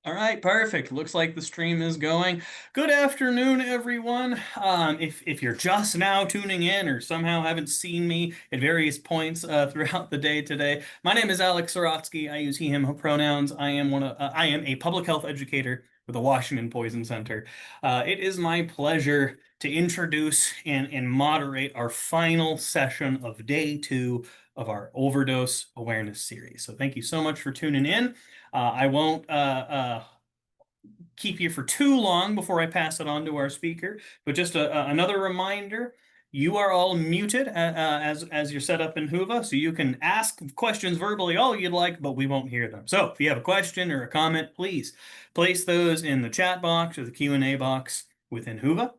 All right, perfect. Looks like the stream is going. Good afternoon, everyone. If you're just now tuning in or somehow haven't seen me at various points throughout the day today, my name is Alex Sorotsky. I use he/him pronouns. I am a public health educator with the Washington Poison Center. It is my pleasure to introduce and moderate our final session of day 2 of our overdose awareness series. So thank you so much for tuning in. I won't keep you for too long before I pass it on to our speaker, but just another reminder, you are all muted as you're set up in Whova, so you can ask questions verbally all you'd like, but we won't hear them. So if you have a question or a comment, please place those in the chat box or the Q&A box within Whova,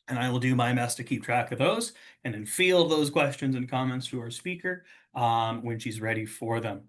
and I will do my best to keep track of those and then field those questions and comments to our speaker when she's ready for them.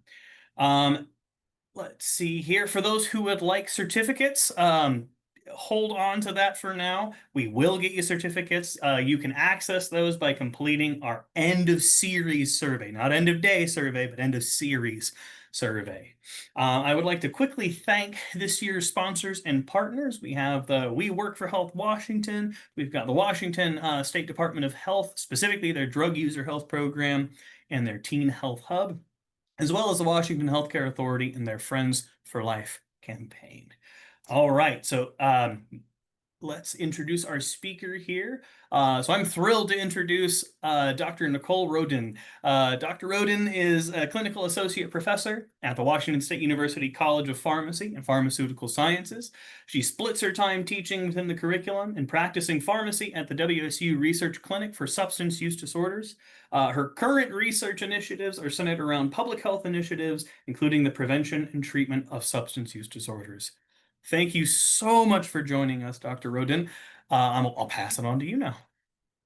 Let's see here. For those who would like certificates, hold on to that for now. We will get you certificates. You can access those by completing our end of series survey, not end of day survey, but end of series survey. I would like to quickly thank this year's sponsors and partners. We have the We Work for Health Washington. We've got the Washington State Department of Health, specifically their Drug User Health Program and their Teen Health Hub, as well as the Washington Healthcare Authority and their Friends for Life campaign. All right, so let's introduce our speaker here. So I'm thrilled to introduce Dr. Nicole Rodin. Dr. Rodin is a clinical associate professor at the Washington State University College of Pharmacy and Pharmaceutical Sciences. She splits her time teaching within the curriculum and practicing pharmacy at the WSU Research Clinic for Substance Use Disorders. Her current research initiatives are centered around public health initiatives, including the prevention and treatment of substance use disorders. Thank you so much for joining us, Dr. Rodin. I'll pass it on to you now.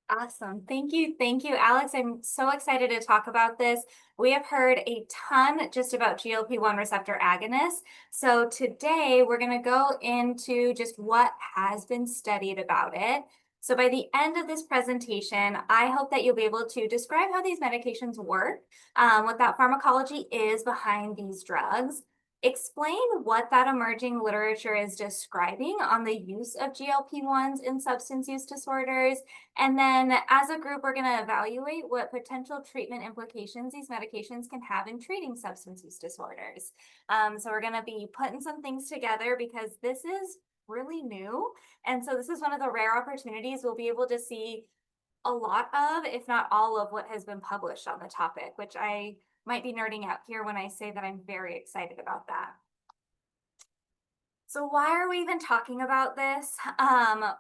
Awesome. Thank you. Thank you, Alex. I'm so excited to talk about this. We have heard a ton just about GLP-1 receptor agonists. So today we're going to go into just what has been studied about it. So by the end of this presentation, I hope that you'll be able to describe how these medications work, what that pharmacology is behind these drugs, explain what that emerging literature is describing on the use of GLP-1s in substance use disorders, and then as a group, we're going to evaluate what potential treatment implications these medications can have in treating substance use disorders. So we're going to be putting some things together because this is really new. And so this is one of the rare opportunities we'll be able to see a lot of, if not all of, what has been published on the topic, which I might be nerding out here when I say that I'm very excited about that. So why are we even talking about this?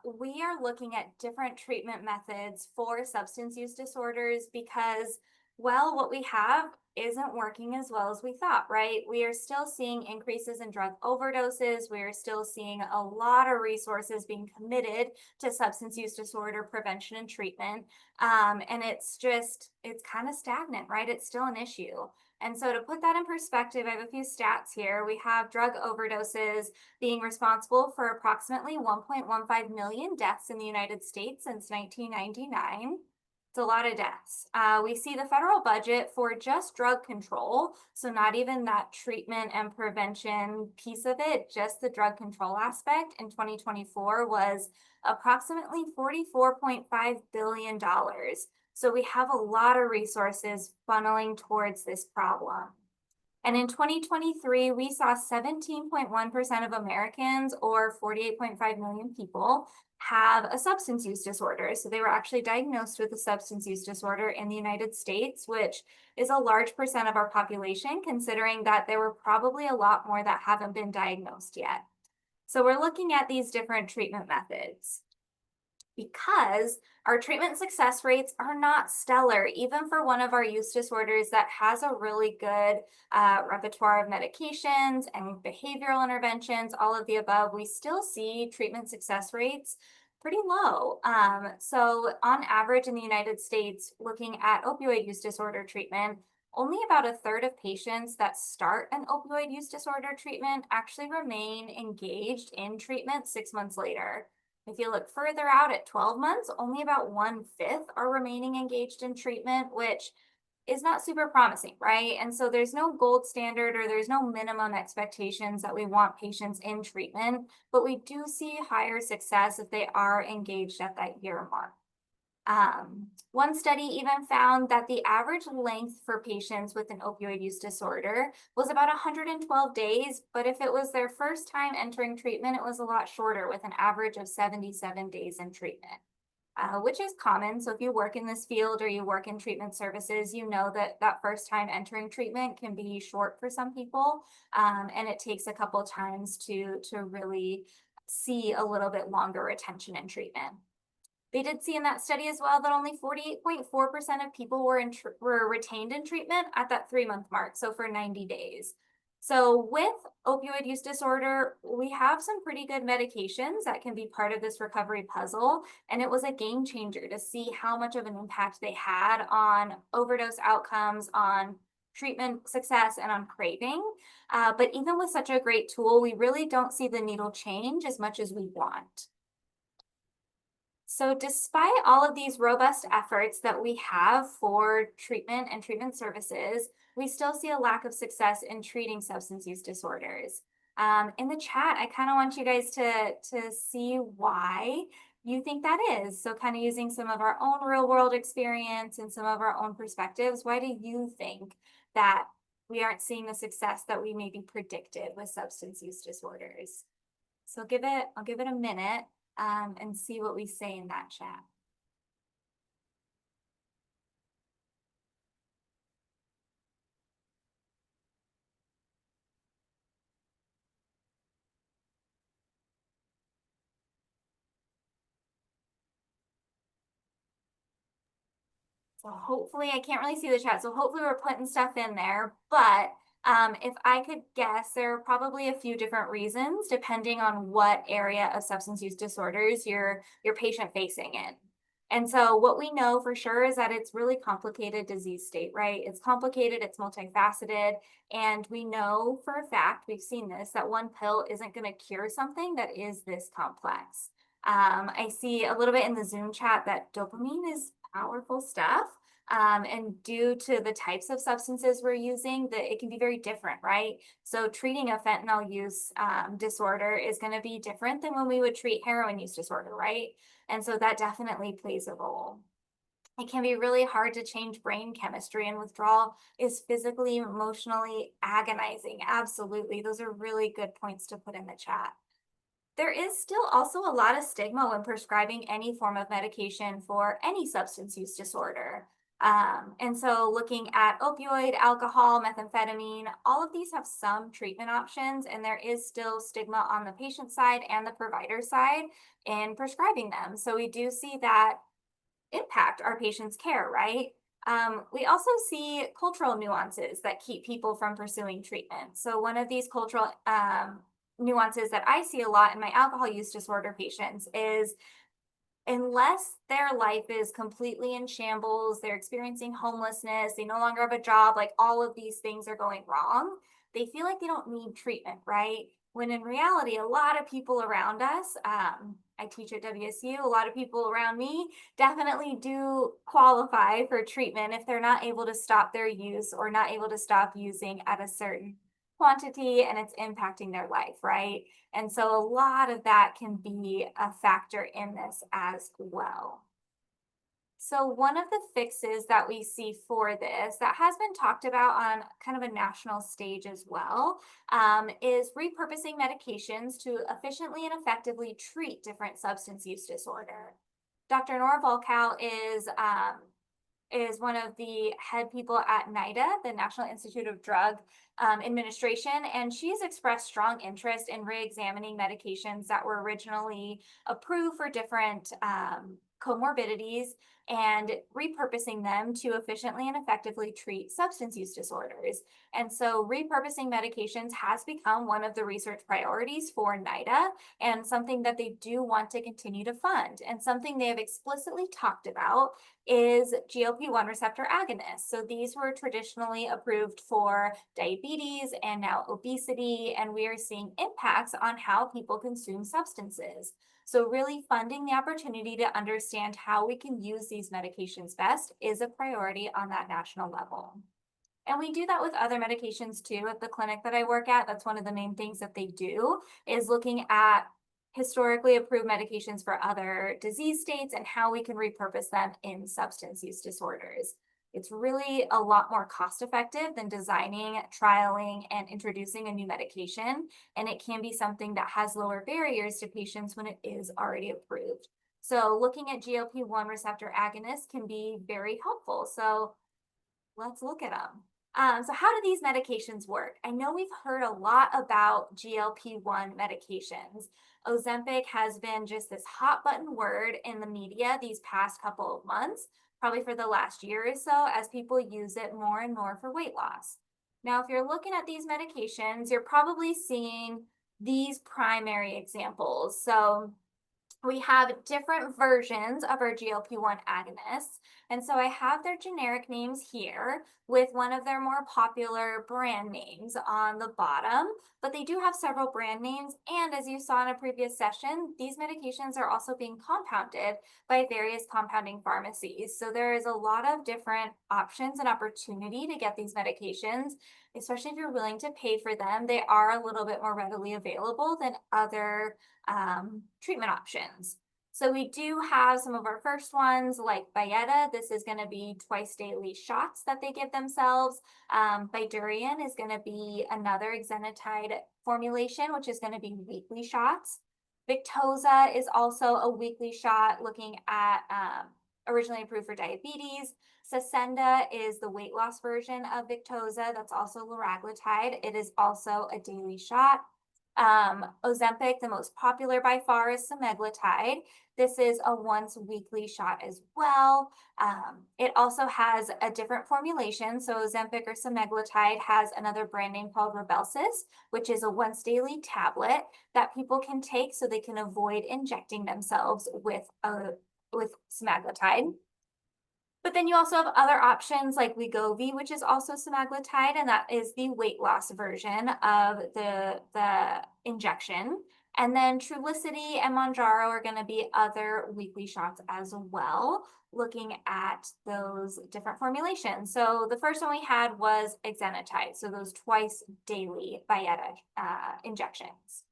We are looking at different treatment methods for substance use disorders because, well, what we have isn't working as well as we thought, right? We are still seeing increases in drug overdoses. We are still seeing a lot of resources being committed to substance use disorder prevention and treatment. And it's kind of stagnant, right? It's still an issue. And so to put that in perspective, I have a few stats here. We have drug overdoses being responsible for approximately 1.15 million deaths in the United States since 1999. It's a lot of deaths. We see the federal budget for just drug control, so not even that treatment and prevention piece of it, just the drug control aspect in 2024 was approximately $44.5 billion. So we have a lot of resources funneling towards this problem. And in 2023, we saw 17.1% of Americans, or 48.5 million people, have a substance use disorder. So they were actually diagnosed with a substance use disorder in the United States, which is a large percent of our population, considering that there were probably a lot more that haven't been diagnosed yet. So we're looking at these different treatment methods because our treatment success rates are not stellar, even for one of our use disorders that has a really good repertoire of medications and behavioral interventions, all of the above. We still see treatment success rates pretty low. So on average in the United States, looking at opioid use disorder treatment, only about a third of patients that start an opioid use disorder treatment actually remain engaged in treatment 6 months later. If you look further out at 12 months, only about 1/5 are remaining engaged in treatment, which is not super promising, right? And so there's no gold standard or there's no minimum expectations that we want patients in treatment, but we do see higher success if they are engaged at that year mark. One study even found that the average length for patients with an opioid use disorder was about 112 days, but if it was their first time entering treatment, it was a lot shorter with an average of 77 days in treatment. Which is common. So if you work in this field or you work in treatment services, you know that that first time entering treatment can be short for some people, and it takes a couple times to really see a little bit longer retention in treatment. They did see in that study as well that only 48.4% of people were retained in treatment at that 3-month mark, so for 90 days. So with opioid use disorder, we have some pretty good medications that can be part of this recovery puzzle, and it was a game changer to see how much of an impact they had on overdose outcomes, on treatment success, and on craving. But even with such a great tool, we really don't see the needle change as much as we want. So despite all of these robust efforts that we have for treatment and treatment services, we still see a lack of success in treating substance use disorders. In the chat, I kind of want you guys to see why you think that is. So kind of using some of our own real world experience and some of our own perspectives, why do you think that we aren't seeing the success that we maybe predicted with substance use disorders? So I'll give it a minute and see what we say in that chat. So hopefully, I can't really see the chat, so hopefully we're putting stuff in there, but if I could guess, there are probably a few different reasons depending on what area of substance use disorders your patient facing in. And so what we know for sure is that it's really complicated disease state, right? It's complicated, it's multifaceted, and we know for a fact, we've seen this, that one pill isn't going to cure something that is this complex. I see a little bit in the Zoom chat that dopamine is powerful stuff. And due to the types of substances we're using, that it can be very different, right? So treating a fentanyl use disorder is going to be different than when we would treat heroin use disorder, right? And so that definitely plays a role. It can be really hard to change brain chemistry, and withdrawal is physically, emotionally agonizing. Absolutely. Those are really good points to put in the chat. There is still also a lot of stigma when prescribing any form of medication for any substance use disorder. And so looking at opioid, alcohol, methamphetamine, all of these have some treatment options, and there is still stigma on the patient side and the provider side in prescribing them. So we do see that impact our patients' care, right? We also see cultural nuances that keep people from pursuing treatment. So one of these cultural nuances that I see a lot in my alcohol use disorder patients is unless their life is completely in shambles, they're experiencing homelessness, they no longer have a job, like all of these things are going wrong, they feel like they don't need treatment, right? When in reality, a lot of people around us, I teach at WSU, a lot of people around me definitely do qualify for treatment if they're not able to stop their use or not able to stop using at a certain quantity and it's impacting their life, right? And so a lot of that can be a factor in this as well. So one of the fixes that we see for this that has been talked about on kind of a national stage as well is repurposing medications to efficiently and effectively treat different substance use disorder. Dr. Nora Volkow is one of the head people at NIDA, the National Institute of Drug Administration, and she's expressed strong interest in re-examining medications that were originally approved for different comorbidities and repurposing them to efficiently and effectively treat substance use disorders. And so repurposing medications has become one of the research priorities for NIDA and something that they do want to continue to fund. And something they have explicitly talked about is GLP-1 receptor agonists. So these were traditionally approved for diabetes and now obesity, and we are seeing impacts on how people consume substances. So really funding the opportunity to understand how we can use these medications best is a priority on that national level. And we do that with other medications too at the clinic that I work at. That's one of the main things that they do is looking at historically approved medications for other disease states and how we can repurpose them in substance use disorders. It's really a lot more cost effective than designing, trialing, and introducing a new medication. And it can be something that has lower barriers to patients when it is already approved. So looking at GLP-1 receptor agonists can be very helpful. So let's look at them. So how do these medications work? I know we've heard a lot about GLP-1 medications. Ozempic has been just this hot button word in the media these past couple of months, probably for the last year or so, as people use it more and more for weight loss. Now, if you're looking at these medications, you're probably seeing these primary examples. So we have different versions of our GLP-1 agonists. And so I have their generic names here with one of their more popular brand names on the bottom, but they do have several brand names. And as you saw in a previous session, these medications are also being compounded by various compounding pharmacies. So there is a lot of different options and opportunity to get these medications, especially if you're willing to pay for them. They are a little bit more readily available than other treatment options. So we do have some of our first ones like Byetta. This is going to be twice daily shots that they give themselves. Bydureon is going to be another exenatide formulation, which is going to be weekly shots. Victoza is also a weekly shot looking at originally approved for diabetes. Saxenda is the weight loss version of Victoza. That's also liraglutide. It is also a daily shot. Ozempic, the most popular by far, is semaglutide. This is a once weekly shot as well. It also has a different formulation. So Ozempic or semaglutide has another brand name called Rybelsus, which is a once daily tablet that people can take so they can avoid injecting themselves with semaglutide. But then you also have other options like Wegovy, which is also semaglutide, and that is the weight loss version of the injection. And then Trulicity and Mounjaro are going to be other weekly shots as well, looking at those different formulations. So the first one we had was exenatide, so those twice daily Byetta injections.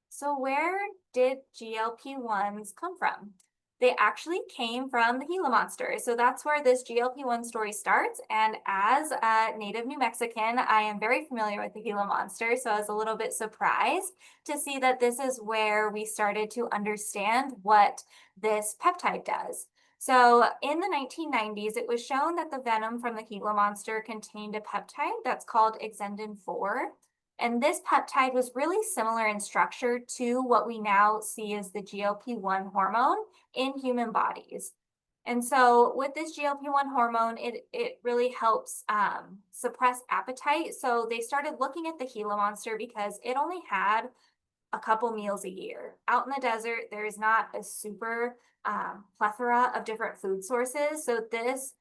So where did GLP-1s come from? They actually came from the Gila monster. So that's where this GLP-1 story starts. And as a native New Mexican, I am very familiar with the Gila monster. So I was a little bit surprised to see that this is where we started to understand what this peptide does. So in the 1990s, it was shown that the venom from the Gila monster contained a peptide that's called exendin 4. And this peptide was really similar in structure to what we now see as the GLP-1 hormone in human bodies. And so with this GLP-1 hormone, it really helps suppress appetite. So they started looking at the Gila monster because it only had a couple meals a year. Out in the desert, there is not a super plethora of different food sources. So this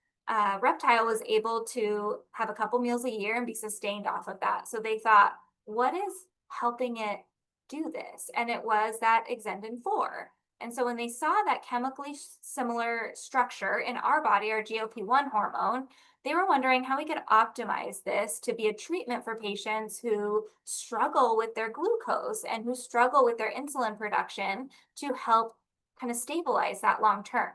reptile was able to have a couple meals a year and be sustained off of that. So they thought, what is helping it do this? And it was that exendin 4. And so when they saw that chemically similar structure in our body, our GLP-1 hormone, they were wondering how we could optimize this to be a treatment for patients who struggle with their glucose and who struggle with their insulin production to help kind of stabilize that long term.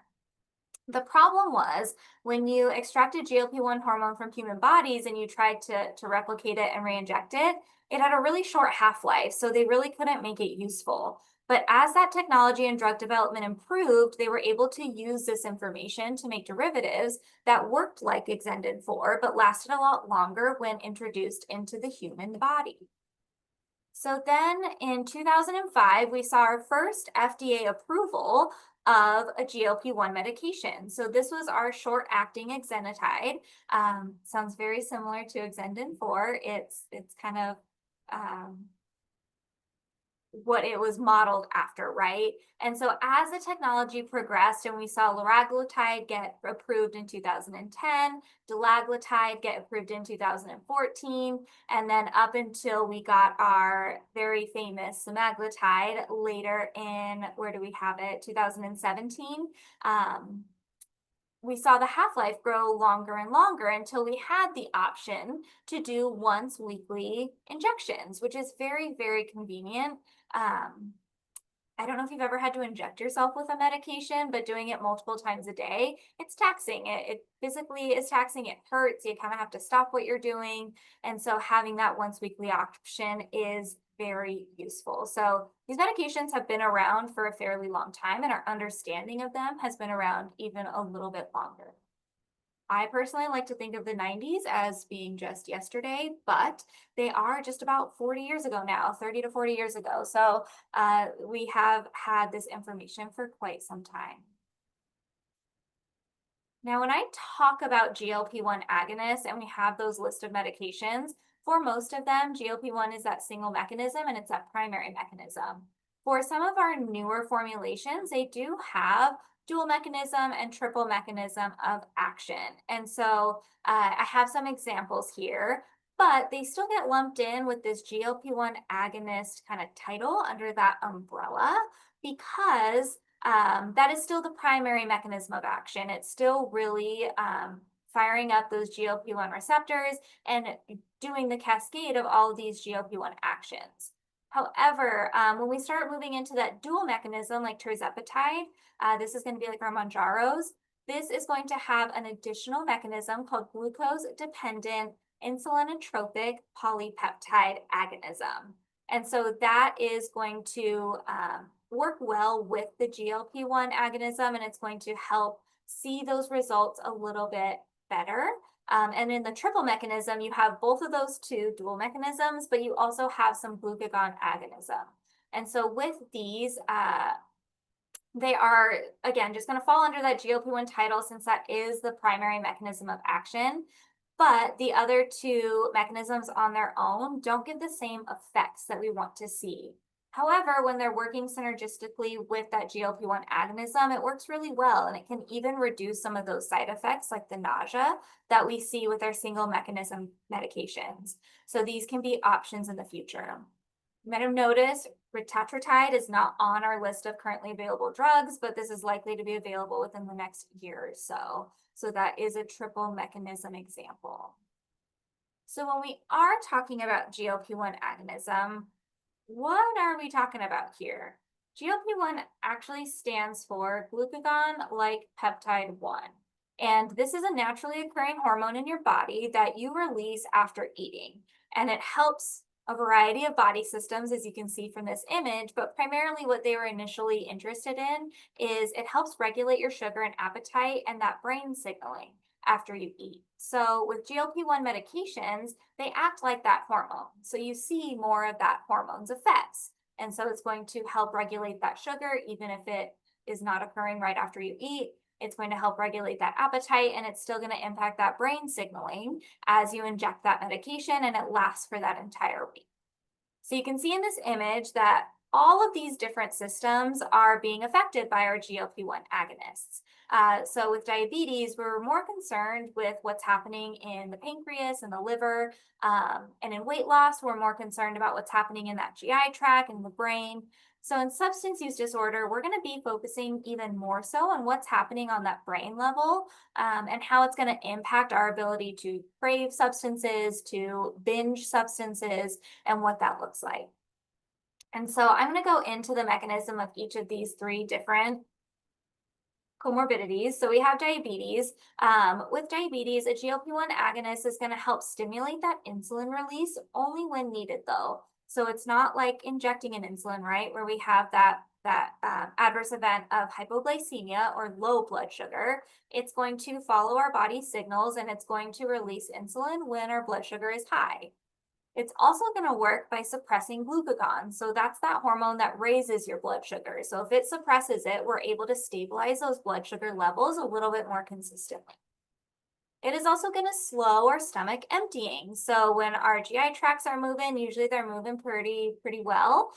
The problem was when you extracted GLP-1 hormone from human bodies and you tried to replicate it and re-inject it, it had a really short half-life, so they really couldn't make it useful. But as that technology and drug development improved, they were able to use this information to make derivatives that worked like exendin 4, but lasted a lot longer when introduced into the human body. So then in 2005, we saw our first FDA approval of a GLP-1 medication. So this was our short-acting exenatide. Sounds very similar to exendin 4. It's kind of what it was modeled after, right? And so as the technology progressed and we saw liraglutide get approved in 2010, dulaglutide get approved in 2014, and then up until we got our very famous semaglutide later in, where do we have it, 2017, we saw the half-life grow longer and longer until we had the option to do once weekly injections, which is very, very convenient. I don't know if you've ever had to inject yourself with a medication, but doing it multiple times a day, it's taxing. It physically is taxing. It hurts. You kind of have to stop what you're doing. And so having that once weekly option is very useful. So these medications have been around for a fairly long time, and our understanding of them has been around even a little bit longer. I personally like to think of the 90s as being just yesterday, but they are just about 40 years ago now, 30 to 40 years ago. So we have had this information for quite some time. Now, when I talk about GLP-1 agonists and we have those list of medications, for most of them, GLP-1 is that single mechanism and it's that primary mechanism. For some of our newer formulations, they do have dual mechanism and triple mechanism of action. And so I have some examples here, but they still get lumped in with this GLP-1 agonist kind of title under that umbrella because that is still the primary mechanism of action. It's still really firing up those GLP-1 receptors and doing the cascade of all of these GLP-1 actions. However, when we start moving into that dual mechanism like tirzepatide, this is going to be like our Manjaros. This is going to have an additional mechanism called glucose-dependent insulinotropic polypeptide agonism. And so that is going to work well with the GLP-1 agonism, and it's going to help see those results a little bit better. And in the triple mechanism, you have both of those two dual mechanisms, but you also have some glucagon agonism. And so with these, they are, again, just going to fall under that GLP-1 title since that is the primary mechanism of action. But the other two mechanisms on their own don't give the same effects that we want to see. However, when they're working synergistically with that GLP-1 agonism, it works really well, and it can even reduce some of those side effects like the nausea that we see with our single mechanism medications. So these can be options in the future. You might have noticed retatrutide is not on our list of currently available drugs, but this is likely to be available within the next year or so. So that is a triple mechanism example. So when we are talking about GLP-1 agonism, what are we talking about here? GLP-1 actually stands for glucagon-like peptide 1. And this is a naturally occurring hormone in your body that you release after eating. And it helps a variety of body systems, as you can see from this image, but primarily what they were initially interested in is it helps regulate your sugar and appetite and that brain signaling after you eat. So with GLP-1 medications, they act like that hormone. So you see more of that hormone's effects. And so it's going to help regulate that sugar, even if it is not occurring right after you eat. It's going to help regulate that appetite, and it's still going to impact that brain signaling as you inject that medication, and it lasts for that entire week. So you can see in this image that all of these different systems are being affected by our GLP-1 agonists. So with diabetes, we're more concerned with what's happening in the pancreas and the liver. And in weight loss, we're more concerned about what's happening in that GI tract and the brain. So in substance use disorder, we're going to be focusing even more so on what's happening on that brain level and how it's going to impact our ability to crave substances, to binge substances, and what that looks like. And so I'm going to go into the mechanism of each of these three different comorbidities. So we have diabetes. With diabetes, a GLP-1 agonist is going to help stimulate that insulin release only when needed, though. So it's not like injecting an insulin, right, where we have that adverse event of hypoglycemia or low blood sugar. It's going to follow our body's signals, and it's going to release insulin when our blood sugar is high. It's also going to work by suppressing glucagon. So that's that hormone that raises your blood sugar. So if it suppresses it, we're able to stabilize those blood sugar levels a little bit more consistently. It is also going to slow our stomach emptying. So when our GI tracts are moving, usually they're moving pretty well.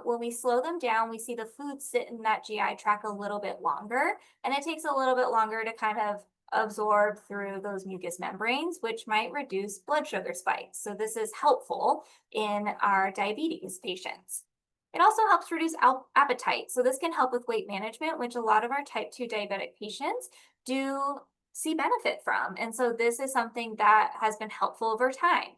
When we slow them down, we see the food sit in that GI tract a little bit longer, and it takes a little bit longer to kind of absorb through those mucous membranes, which might reduce blood sugar spikes. So this is helpful in our diabetes patients. It also helps reduce appetite. So this can help with weight management, which a lot of our type 2 diabetic patients do see benefit from. And so this is something that has been helpful over time.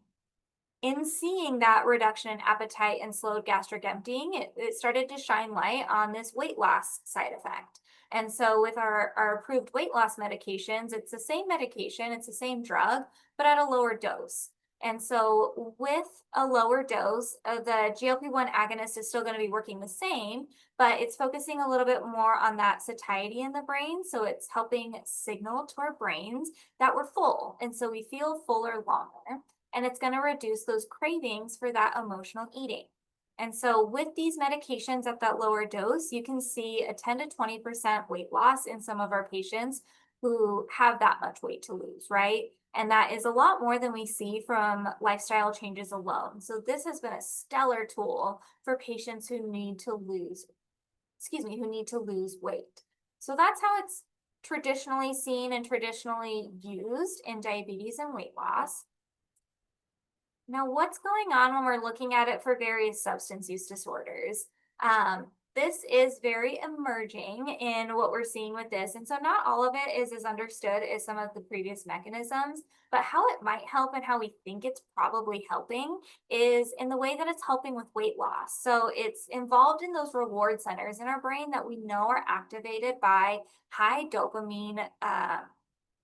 In seeing that reduction in appetite and slowed gastric emptying, it started to shine light on this weight loss side effect. And so with our approved weight loss medications, it's the same medication, it's the same drug, but at a lower dose. And so with a lower dose, the GLP-1 agonist is still going to be working the same, but it's focusing a little bit more on that satiety in the brain. So it's helping signal to our brains that we're full. And so we feel fuller longer, and it's going to reduce those cravings for that emotional eating. And so with these medications at that lower dose, you can see a 10 to 20% weight loss in some of our patients who have that much weight to lose, right? And that is a lot more than we see from lifestyle changes alone. So this has been a stellar tool for patients who need to lose, who need to lose weight. So that's how it's traditionally seen and traditionally used in diabetes and weight loss. Now, what's going on when we're looking at it for various substance use disorders? This is very emerging in what we're seeing with this. And so not all of it is as understood as some of the previous mechanisms, but how it might help and how we think it's probably helping is in the way that it's helping with weight loss. So it's involved in those reward centers in our brain that we know are activated by high dopamine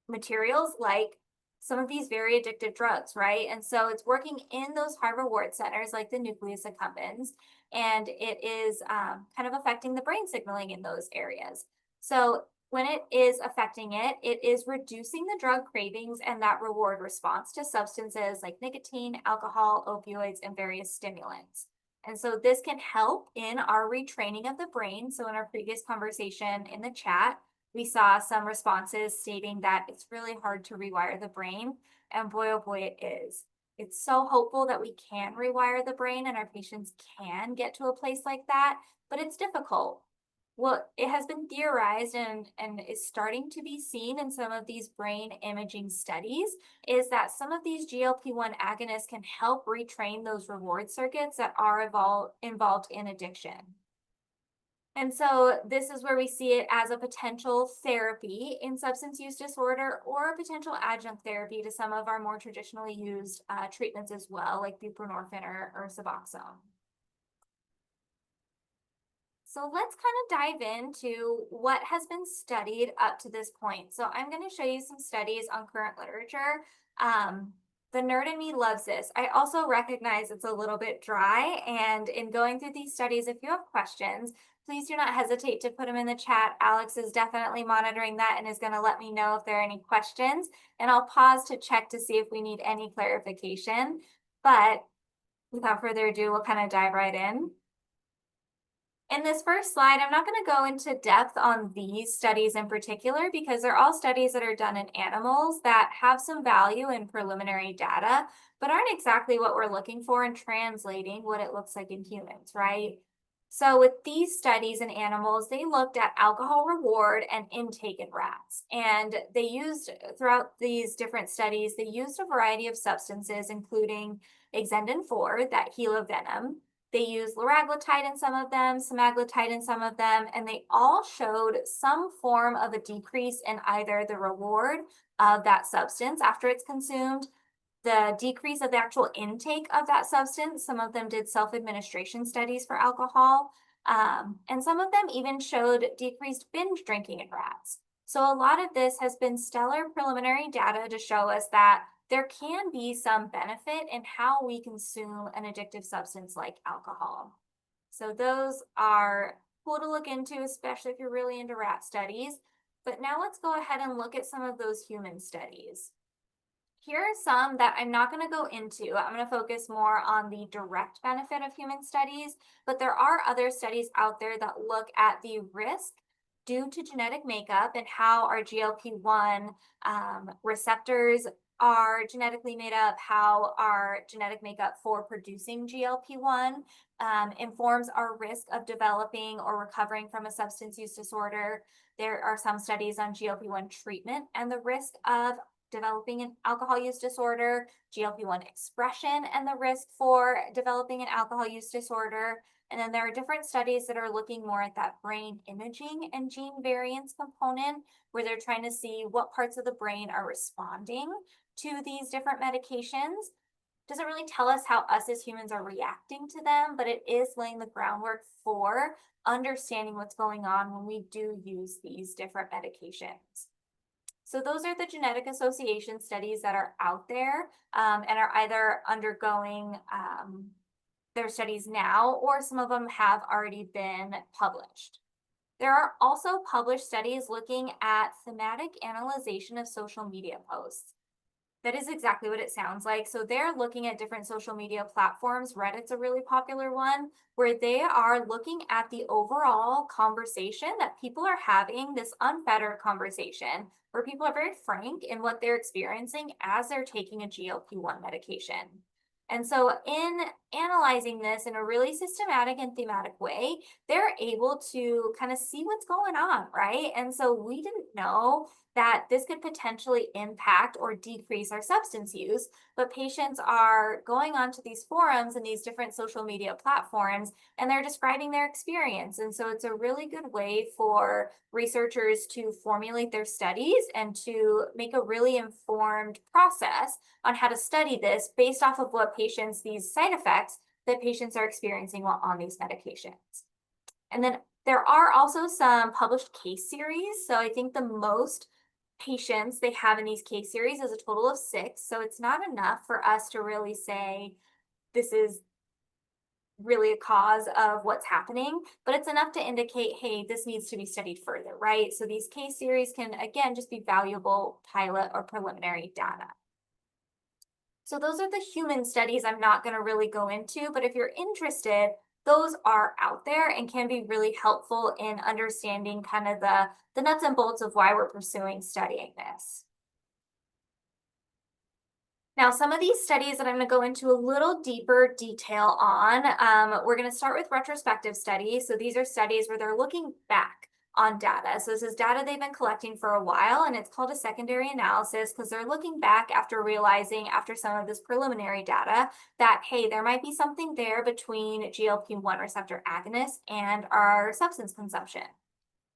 materials like some of these very addictive drugs, right? And so it's working in those high reward centers like the nucleus accumbens, and it is kind of affecting the brain signaling in those areas. So when it is affecting it, it is reducing the drug cravings and that reward response to substances like nicotine, alcohol, opioids, and various stimulants. And so this can help in our retraining of the brain. So in our previous conversation in the chat, we saw some responses stating that it's really hard to rewire the brain. And boy, oh boy, it is. It's so hopeful that we can rewire the brain and our patients can get to a place like that, but it's difficult. Well, it has been theorized and is starting to be seen in some of these brain imaging studies is that some of these GLP-1 agonists can help retrain those reward circuits that are involved in addiction. And so this is where we see it as a potential therapy in substance use disorder or a potential adjunct therapy to some of our more traditionally used treatments as well, like buprenorphine or Suboxone. So let's kind of dive into what has been studied up to this point. So I'm going to show you some studies on current literature. The nerd in me loves this. I also recognize it's a little bit dry, and in going through these studies, if you have questions, please do not hesitate to put them in the chat. Alex is definitely monitoring that and is going to let me know if there are any questions, and I'll pause to check to see if we need any clarification. But without further ado, we'll kind of dive right in. In this first slide, I'm not going to go into depth on these studies in particular because they're all studies that are done in animals that have some value in preliminary data, but aren't exactly what we're looking for in translating what it looks like in humans, right? So with these studies in animals, they looked at alcohol reward and intake in rats. And they used, throughout these different studies, they used a variety of substances, including exendin-4, that helivenom. They used liraglutide in some of them, semaglutide in some of them, and they all showed some form of a decrease in either the reward of that substance after it's consumed, the decrease of the actual intake of that substance. Some of them did self-administration studies for alcohol, and some of them even showed decreased binge drinking in rats. So a lot of this has been stellar preliminary data to show us that there can be some benefit in how we consume an addictive substance like alcohol. So those are cool to look into, especially if you're really into rat studies. But now let's go ahead and look at some of those human studies. Here are some that I'm not going to go into. I'm going to focus more on the direct benefit of human studies, but there are other studies out there that look at the risk due to genetic makeup and how our GLP-1 receptors are genetically made up, how our genetic makeup for producing GLP-1 informs our risk of developing or recovering from a substance use disorder. There are some studies on GLP-1 treatment and the risk of developing an alcohol use disorder, GLP-1 expression and the risk for developing an alcohol use disorder. And then there are different studies that are looking more at that brain imaging and gene variance component, where they're trying to see what parts of the brain are responding to these different medications. Doesn't really tell us how us as humans are reacting to them, but it is laying the groundwork for understanding what's going on when we do use these different medications. So those are the genetic association studies that are out there and are either undergoing their studies now, or some of them have already been published. There are also published studies looking at thematic analyzation of social media posts. That is exactly what it sounds like. So they're looking at different social media platforms. Reddit's a really popular one, where they are looking at the overall conversation that people are having, this unfettered conversation, where people are very frank in what they're experiencing as they're taking a GLP-1 medication. And so in analyzing this in a really systematic and thematic way, they're able to kind of see what's going on, right? And so we didn't know that this could potentially impact or decrease our substance use, but patients are going onto these forums and these different social media platforms, and they're describing their experience. And so it's a really good way for researchers to formulate their studies and to make a really informed process on how to study this based off of what patients, these side effects that patients are experiencing while on these medications. And then there are also some published case series. So I think the most patients they have in these case series is a total of 6. So it's not enough for us to really say this is really a cause of what's happening, but it's enough to indicate, hey, this needs to be studied further, right? So these case series can, again, just be valuable pilot or preliminary data. So those are the human studies I'm not going to really go into, but if you're interested, those are out there and can be really helpful in understanding kind of the nuts and bolts of why we're pursuing studying this. Now, some of these studies that I'm going to go into a little deeper detail on, we're going to start with retrospective studies. So these are studies where they're looking back on data. So this is data they've been collecting for a while, and it's called a secondary analysis because they're looking back after realizing, after some of this preliminary data, that, hey, there might be something there between GLP-1 receptor agonists and our substance consumption.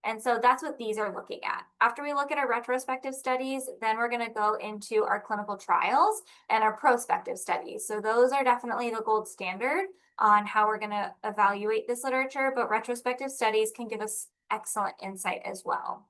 And so that's what these are looking at. After we look at our retrospective studies, then we're going to go into our clinical trials and our prospective studies. So those are definitely the gold standard on how we're going to evaluate this literature, but retrospective studies can give us excellent insight as well.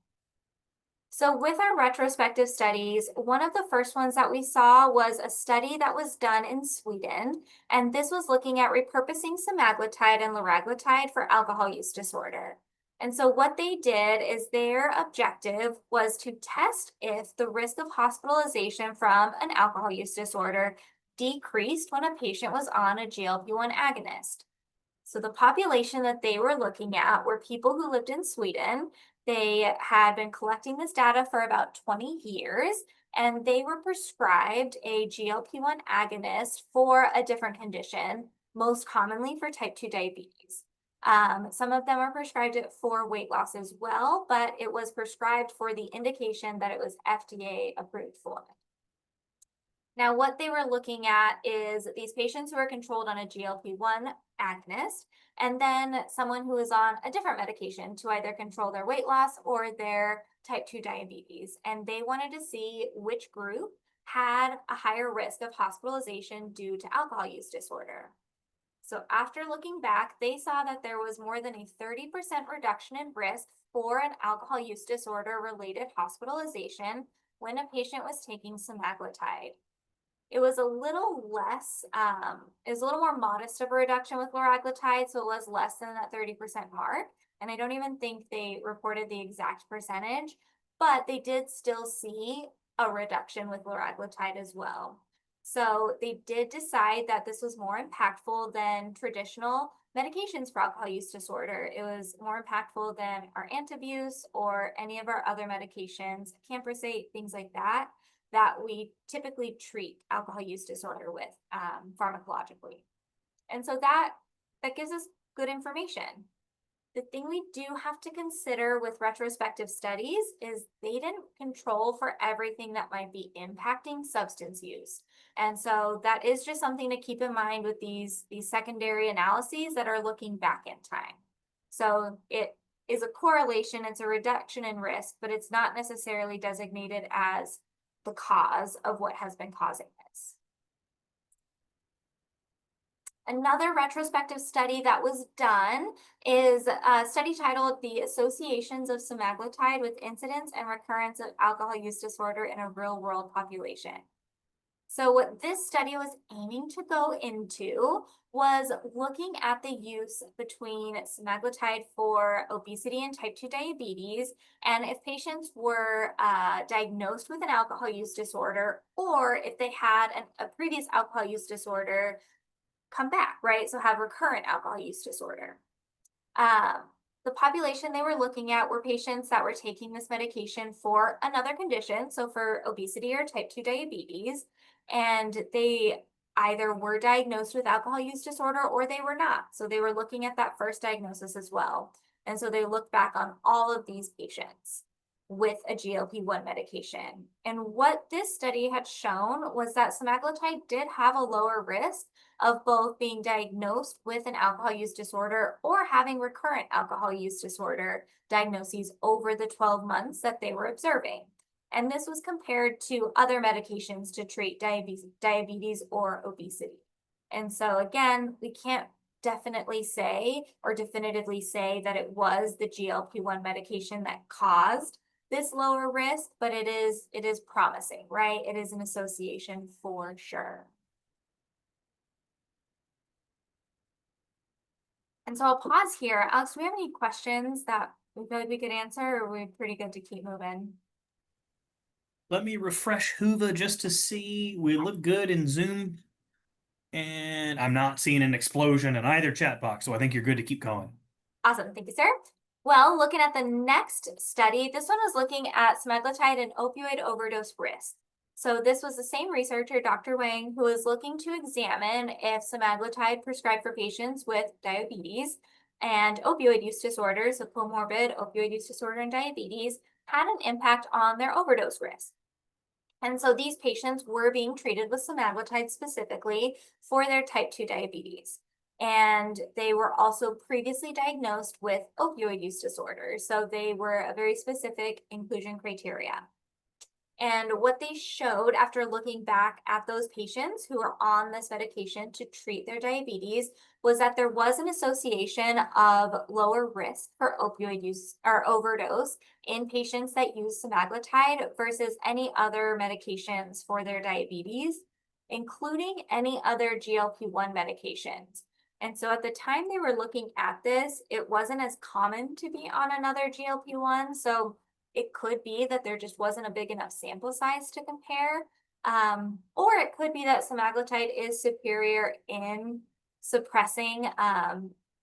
So with our retrospective studies, one of the first ones that we saw was a study that was done in Sweden, and this was looking at repurposing semaglutide and liraglutide for alcohol use disorder. And so what they did is their objective was to test if the risk of hospitalization from an alcohol use disorder decreased when a patient was on a GLP-1 agonist. So the population that they were looking at were people who lived in Sweden. They had been collecting this data for about 20 years, and they were prescribed a GLP-1 agonist for a different condition, most commonly for type 2 diabetes. Some of them are prescribed it for weight loss as well, but it was prescribed for the indication that it was FDA approved for. Now, what they were looking at is these patients who are controlled on a GLP-1 agonist, and then someone who is on a different medication to either control their weight loss or their type 2 diabetes. And they wanted to see which group had a higher risk of hospitalization due to alcohol use disorder. So after looking back, they saw that there was more than a 30% reduction in risk for an alcohol use disorder related hospitalization when a patient was taking semaglutide. It was a little less, it was a little more modest of a reduction with liraglutide, so it was less than that 30% mark. And I don't even think they reported the exact percentage, but they did still see a reduction with liraglutide as well. So they did decide that this was more impactful than traditional medications for alcohol use disorder. It was more impactful than our antabuse or any of our other medications, camprosate, things like that, that we typically treat alcohol use disorder with pharmacologically. And so that gives us good information. The thing we do have to consider with retrospective studies is they didn't control for everything that might be impacting substance use. And so that is just something to keep in mind with these secondary analyses that are looking back in time. So it is a correlation, it's a reduction in risk, but it's not necessarily designated as the cause of what has been causing this. Another retrospective study that was done is a study titled The Associations of Semaglutide with Incidence and Recurrence of Alcohol Use Disorder in a Real-World Population. So what this study was aiming to go into was looking at the use between semaglutide for obesity and type 2 diabetes, and if patients were diagnosed with an alcohol use disorder, or if they had a previous alcohol use disorder come back, right? So have recurrent alcohol use disorder. The population they were looking at were patients that were taking this medication for another condition, so for obesity or type 2 diabetes, and they either were diagnosed with alcohol use disorder or they were not. So they were looking at that first diagnosis as well. And so they looked back on all of these patients with a GLP-1 medication. And what this study had shown was that semaglutide did have a lower risk of both being diagnosed with an alcohol use disorder or having recurrent alcohol use disorder diagnoses over the 12 months that they were observing. And this was compared to other medications to treat diabetes or obesity. And so again, we can't definitely say or definitively say that it was the GLP-1 medication that caused this lower risk, but it is promising, right? It is an association for sure. And so I'll pause here. Alex, do we have any questions that we feel like we could answer, or are we pretty good to keep moving? Let me refresh Hoover just to see. We look good in Zoom, and I'm not seeing an explosion in either chat box, so I think you're good to keep going. Awesome, thank you, sir. Well, looking at the next study, this one was looking at semaglutide and opioid overdose risk. So this was the same researcher, Dr. Wang, who was looking to examine if semaglutide prescribed for patients with diabetes and opioid use disorder, so comorbid opioid use disorder and diabetes, had an impact on their overdose risk. And so these patients were being treated with semaglutide specifically for their type 2 diabetes. And they were also previously diagnosed with opioid use disorder. So they were a very specific inclusion criteria. And what they showed after looking back at those patients who were on this medication to treat their diabetes was that there was an association of lower risk for opioid use or overdose in patients that use semaglutide versus any other medications for their diabetes, including any other GLP-1 medications. And so at the time they were looking at this, it wasn't as common to be on another GLP-1. So it could be that there just wasn't a big enough sample size to compare. Or it could be that semaglutide is superior in suppressing,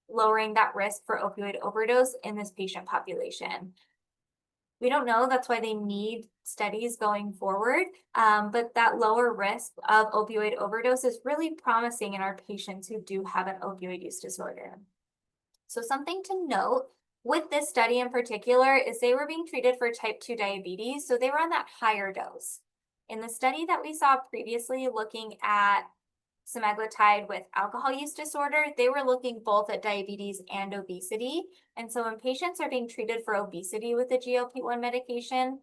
lowering that risk for opioid overdose in this patient population. We don't know, that's why they need studies going forward, but that lower risk of opioid overdose is really promising in our patients who do have an opioid use disorder. So something to note with this study in particular is they were being treated for type 2 diabetes, so they were on that higher dose. In the study that we saw previously looking at semaglutide with alcohol use disorder, they were looking both at diabetes and obesity. And so when patients are being treated for obesity with a GLP-1 medication,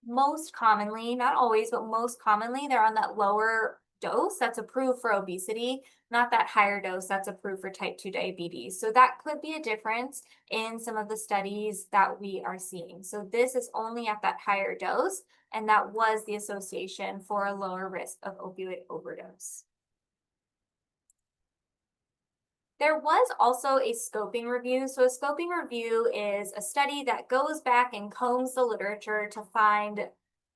most commonly, not always, but most commonly, they're on that lower dose that's approved for obesity, not that higher dose that's approved for type 2 diabetes. So that could be a difference in some of the studies that we are seeing. So this is only at that higher dose, and that was the association for a lower risk of opioid overdose. There was also a scoping review. So a scoping review is a study that goes back and combs the literature to find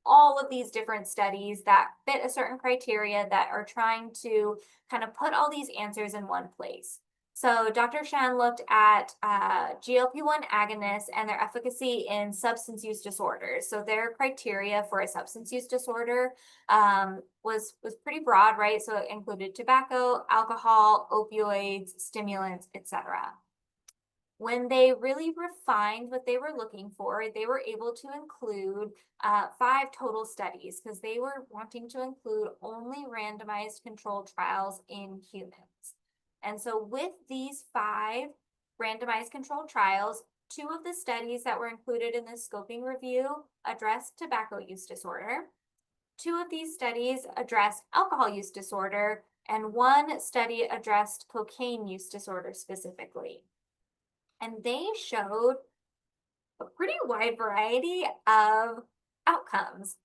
all of these different studies that fit a certain criteria that are trying to kind of put all these answers in one place. So Dr. Shen looked at GLP-1 agonists and their efficacy in substance use disorders. So their criteria for a substance use disorder was pretty broad, right? So it included tobacco, alcohol, opioids, stimulants, etc. When they really refined what they were looking for, they were able to include 5 total studies because they were wanting to include only randomized controlled trials in humans. And so with these 5 randomized controlled trials, 2 of the studies that were included in this scoping review addressed tobacco use disorder. 2 of these studies addressed alcohol use disorder, and 1 study addressed cocaine use disorder specifically. And they showed a pretty wide variety of outcomes.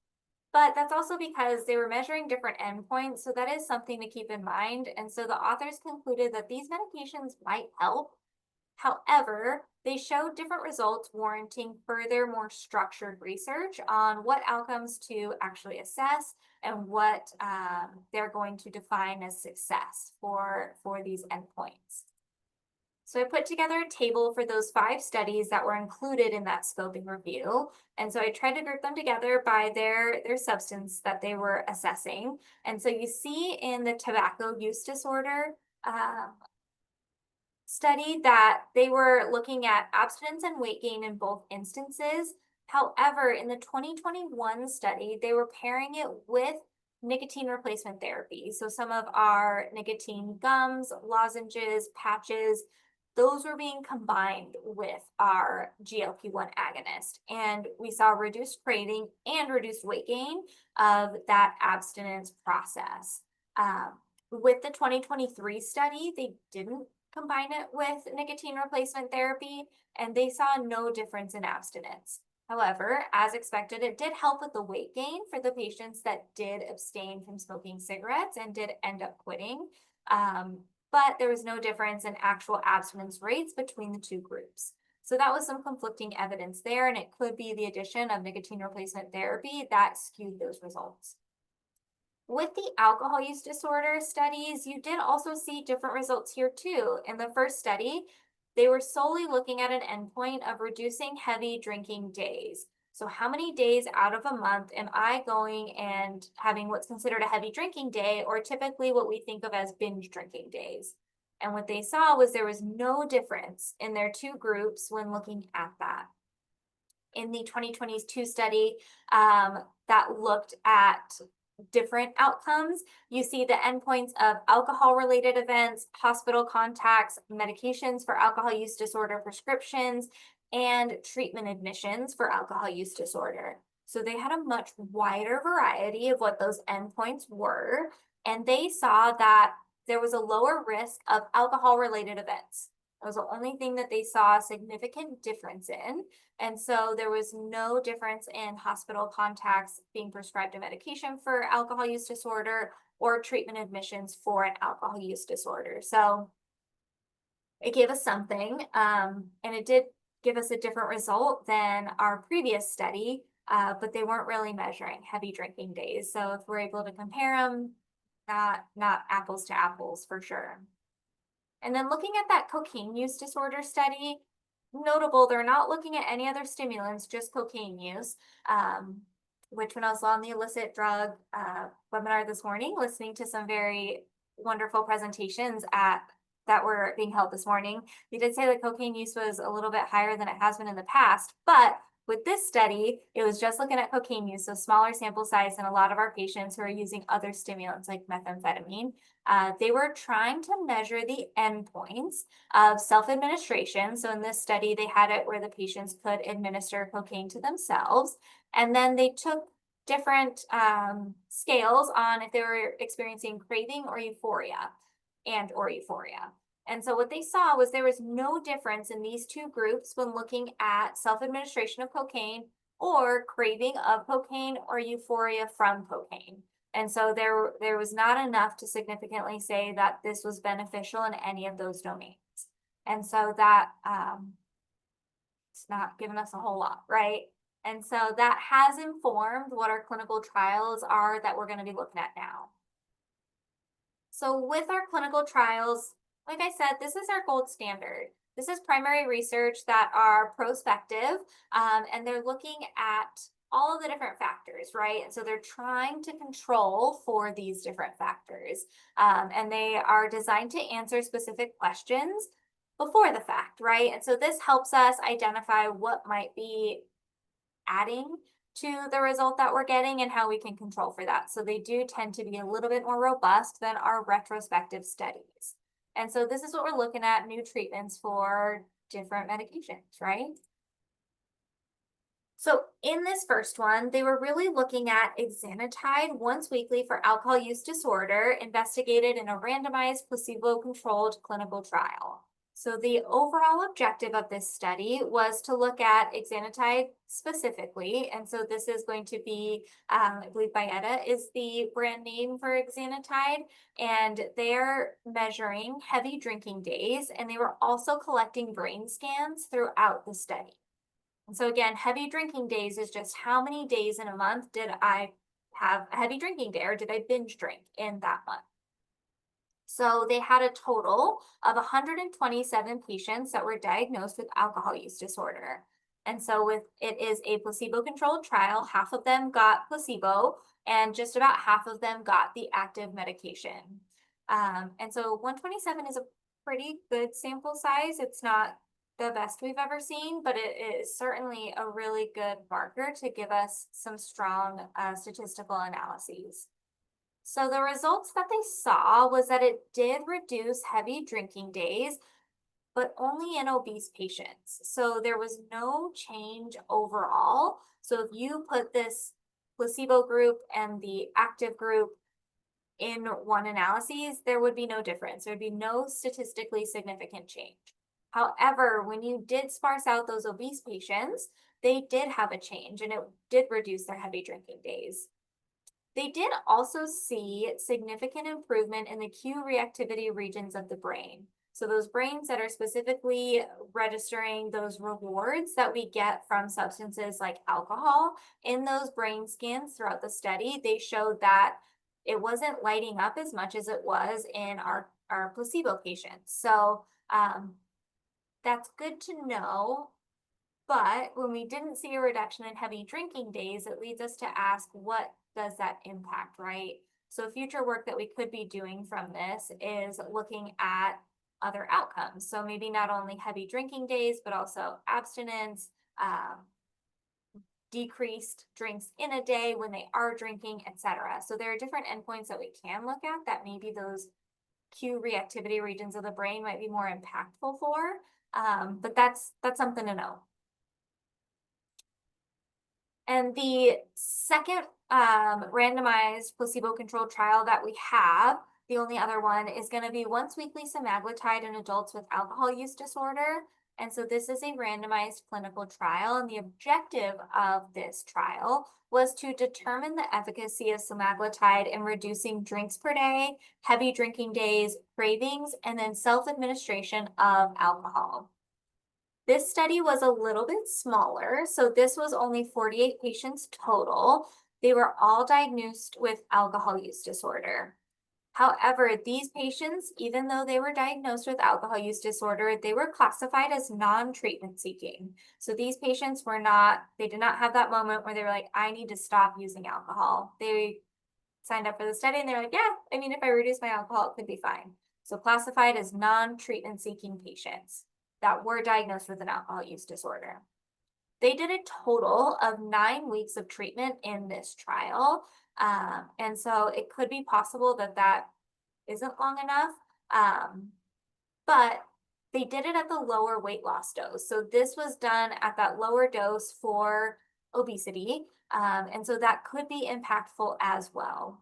But that's also because they were measuring different endpoints, so that is something to keep in mind. And so the authors concluded that these medications might help. However, they showed different results warranting further, more structured research on what outcomes to actually assess and what they're going to define as success for these endpoints. So I put together a table for those 5 studies that were included in that scoping review. And so I tried to group them together by their substance that they were assessing. And so you see in the tobacco use disorder study that they were looking at abstinence and weight gain in both instances. However, in the 2021 study, they were pairing it with nicotine replacement therapy. So some of our nicotine gums, lozenges, patches, those were being combined with our GLP-1 agonist. And we saw reduced craving and reduced weight gain of that abstinence process. With the 2023 study, they didn't combine it with nicotine replacement therapy, and they saw no difference in abstinence. However, as expected, it did help with the weight gain for the patients that did abstain from smoking cigarettes and did end up quitting. But there was no difference in actual abstinence rates between the 2 groups. So that was some conflicting evidence there, and it could be the addition of nicotine replacement therapy that skewed those results. With the alcohol use disorder studies, you did also see different results here too. In the first study, they were solely looking at an endpoint of reducing heavy drinking days. So how many days out of a month am I going and having what's considered a heavy drinking day, or typically what we think of as binge drinking days? And what they saw was there was no difference in their 2 groups when looking at that. In the 2022 study that looked at different outcomes, you see the endpoints of alcohol-related events, hospital contacts, medications for alcohol use disorder prescriptions, and treatment admissions for alcohol use disorder. So they had a much wider variety of what those endpoints were, and they saw that there was a lower risk of alcohol-related events. That was the only thing that they saw a significant difference in. And so there was no difference in hospital contacts being prescribed a medication for alcohol use disorder or treatment admissions for an alcohol use disorder. So it gave us something, and it did give us a different result than our previous study, but they weren't really measuring heavy drinking days. So if we're able to compare them, not apples to apples for sure. And then looking at that cocaine use disorder study, notable, they're not looking at any other stimulants, just cocaine use, which when I was on the illicit drug webinar this morning, listening to some very wonderful presentations that were being held this morning, they did say that cocaine use was a little bit higher than it has been in the past, but with this study, it was just looking at cocaine use, so smaller sample size than a lot of our patients who are using other stimulants like methamphetamine. They were trying to measure the endpoints of self-administration. So in this study, they had it where the patients could administer cocaine to themselves. And then they took different scales on if they were experiencing craving or euphoria or euphoria. And so what they saw was there was no difference in these 2 groups when looking at self-administration of cocaine or craving of cocaine or euphoria from cocaine. And so there was not enough to significantly say that this was beneficial in any of those domains. And so that it's not giving us a whole lot, right? And so that has informed what our clinical trials are that we're going to be looking at now. So with our clinical trials, like I said, this is our gold standard. This is primary research that are prospective, and they're looking at all of the different factors, right? And so they're trying to control for these different factors, and they are designed to answer specific questions before the fact, right? And so this helps us identify what might be adding to the result that we're getting and how we can control for that. So they do tend to be a little bit more robust than our retrospective studies. And so this is what we're looking at, new treatments for different medications, right? So in this first one, they were really looking at exenatide once weekly for alcohol use disorder, investigated in a randomized placebo-controlled clinical trial. So the overall objective of this study was to look at exenatide specifically. And so this is going to be, I believe Byetta is the brand name for exenatide. And they're measuring heavy drinking days. And they were also collecting brain scans throughout the study. And so again, heavy drinking days is just how many days in a month did I have a heavy drinking day, or did I binge drink in that month? So they had a total of 127 patients that were diagnosed with alcohol use disorder. And so it is a placebo-controlled trial, half of them got placebo and just about half of them got the active medication. And so 127 is a pretty good sample size. It's not the best we've ever seen, but it is certainly a really good marker to give us some strong statistical analyses. So the results that they saw was that it did reduce heavy drinking days, but only in obese patients. So there was no change overall. So if you put this placebo group and the active group in one analysis, there would be no difference. There'd be no statistically significant change. However, when you did sparse out those obese patients, they did have a change and it did reduce their heavy drinking days. They did also see significant improvement in the cue reactivity regions of the brain. So those brains that are specifically registering those rewards that we get from substances like alcohol, in those brain scans throughout the study, they showed that it wasn't lighting up as much as it was in our placebo patients. So that's good to know. But when we didn't see a reduction in heavy drinking days, it leads us to ask, what does that impact, right? So future work that we could be doing from this is looking at other outcomes. So maybe not only heavy drinking days, but also abstinence, decreased drinks in a day when they are drinking, etc. So there are different endpoints that we can look at that maybe those cue reactivity regions of the brain might be more impactful for. But that's something to know. And the second randomized placebo-controlled trial that we have, the only other one, is going to be once weekly semaglutide in adults with alcohol use disorder. And so this is a randomized clinical trial. And the objective of this trial was to determine the efficacy of semaglutide in reducing drinks per day, heavy drinking days, cravings, and then self-administration of alcohol. This study was a little bit smaller, so this was only 48 patients total. They were all diagnosed with alcohol use disorder. However, these patients, even though they were diagnosed with alcohol use disorder, they were classified as non-treatment seeking. So these patients they did not have that moment where they were like, I need to stop using alcohol. They signed up for the study and they're like, yeah, I mean, if I reduce my alcohol, it could be fine. So classified as non-treatment seeking patients that were diagnosed with an alcohol use disorder. They did a total of 9 weeks of treatment in this trial. And so it could be possible that that isn't long enough, but they did it at the lower weight loss dose. So this was done at that lower dose for obesity. And so that could be impactful as well.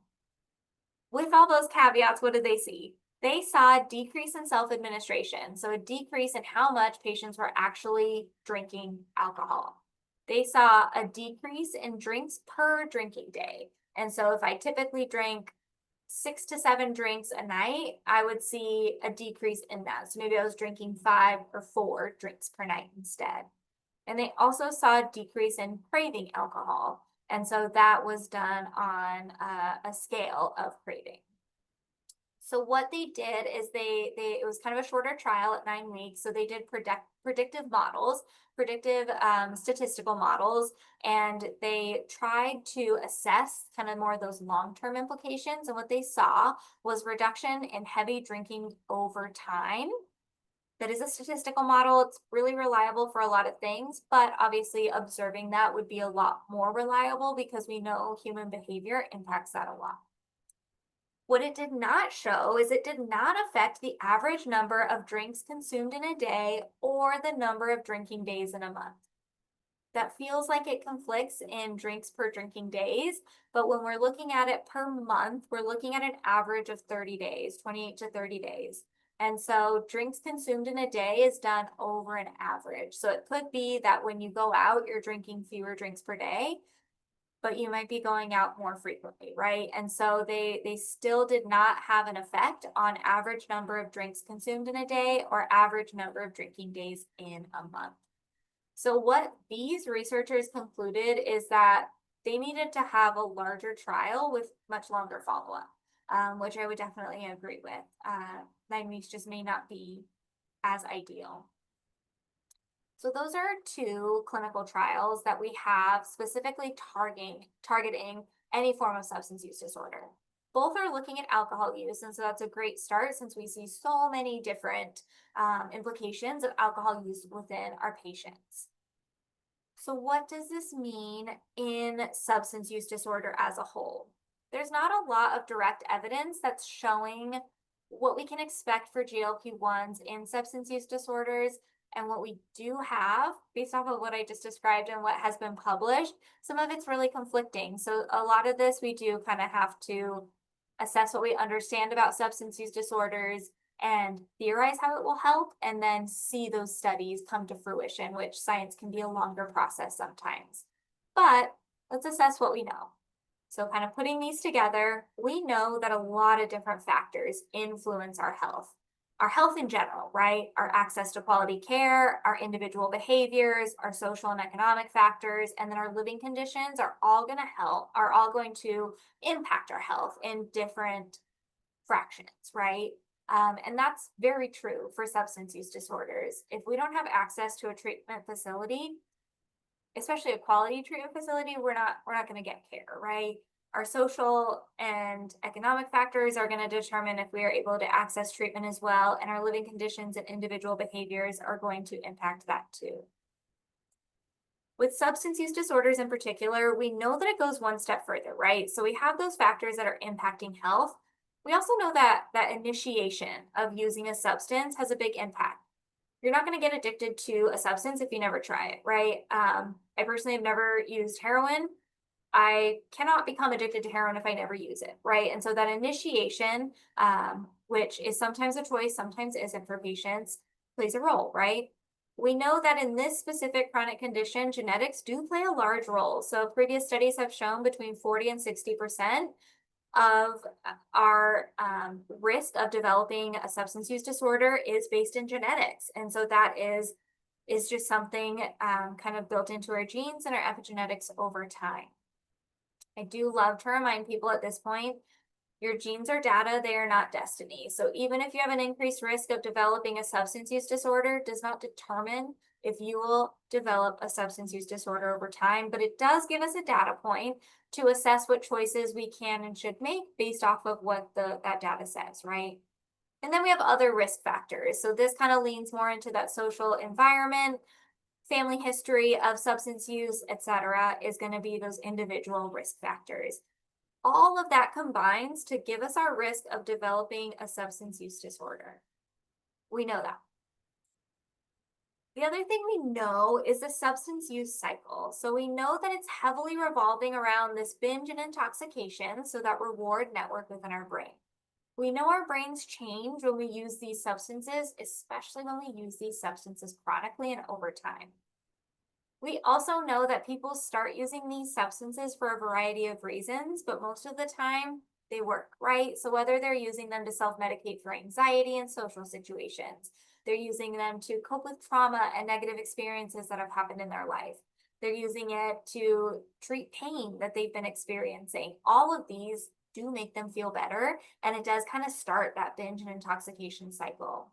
With all those caveats, what did they see? They saw a decrease in self-administration, so a decrease in how much patients were actually drinking alcohol. They saw a decrease in drinks per drinking day. And so if I typically drink 6 to 7 drinks a night, I would see a decrease in that. So maybe I was drinking 5 or 4 drinks per night instead. And they also saw a decrease in craving alcohol. And so that was done on a scale of craving. So what they did is it was kind of a shorter trial at 9 weeks. So they did predictive models, predictive statistical models, and they tried to assess kind of more of those long-term implications. And what they saw was reduction in heavy drinking over time. That is a statistical model. It's really reliable for a lot of things, but obviously observing that would be a lot more reliable because we know human behavior impacts that a lot. What it did not show is it did not affect the average number of drinks consumed in a day or the number of drinking days in a month. That feels like it conflicts in drinks per drinking days, but when we're looking at it per month, we're looking at an average of 30 days, 28 to 30 days. And so drinks consumed in a day is done over an average. So it could be that when you go out, you're drinking fewer drinks per day, but you might be going out more frequently, right? And so they still did not have an effect on average number of drinks consumed in a day or average number of drinking days in a month. So what these researchers concluded is that they needed to have a larger trial with much longer follow-up, which I would definitely agree with. 9 weeks just may not be as ideal. So those are two clinical trials that we have specifically targeting any form of substance use disorder. Both are looking at alcohol use, and so that's a great start since we see so many different implications of alcohol use within our patients. So what does this mean in substance use disorder as a whole? There's not a lot of direct evidence that's showing what we can expect for GLP-1s in substance use disorders. And what we do have, based off of what I just described and what has been published, some of it's really conflicting. So a lot of this we do kind of have to assess what we understand about substance use disorders and theorize how it will help, and then see those studies come to fruition, which science can be a longer process sometimes. But let's assess what we know. So kind of putting these together, we know that a lot of different factors influence our health in general, right? Our access to quality care, our individual behaviors, our social and economic factors, and then our living conditions are all going to impact our health in different fractions, right? And that's very true for substance use disorders. If we don't have access to a treatment facility, especially a quality treatment facility, we're not going to get care, right? Our social and economic factors are going to determine if we are able to access treatment as well, and our living conditions and individual behaviors are going to impact that too. With substance use disorders in particular, we know that it goes one step further, right? So we have those factors that are impacting health. We also know that initiation of using a substance has a big impact. You're not going to get addicted to a substance if you never try it, right? I personally have never used heroin. I cannot become addicted to heroin if I never use it, right? And so that initiation, which is sometimes a choice, sometimes isn't for patients, plays a role, right? We know that in this specific chronic condition, genetics do play a large role. So previous studies have shown between 40 and 60% of our risk of developing a substance use disorder is based in genetics. And so that is just something kind of built into our genes and our epigenetics over time. I do love to remind people at this point, your genes are data, they are not destiny. So even if you have an increased risk of developing a substance use disorder, does not determine if you will develop a substance use disorder over time, but it does give us a data point to assess what choices we can and should make based off of what that data says, right? And then we have other risk factors. So this kind of leans more into that social environment, family history of substance use, etc., is going to be those individual risk factors. All of that combines to give us our risk of developing a substance use disorder. We know that. The other thing we know is the substance use cycle. So we know that it's heavily revolving around this binge and intoxication, so that reward network within our brain. We know our brains change when we use these substances, especially when we use these substances chronically and over time. We also know that people start using these substances for a variety of reasons, but most of the time they work, right? So whether they're using them to self-medicate for anxiety and social situations, They're using them to cope with trauma and negative experiences that have happened in their life. They're using it to treat pain that they've been experiencing. All of these do make them feel better, and it does kind of start that binge and intoxication cycle.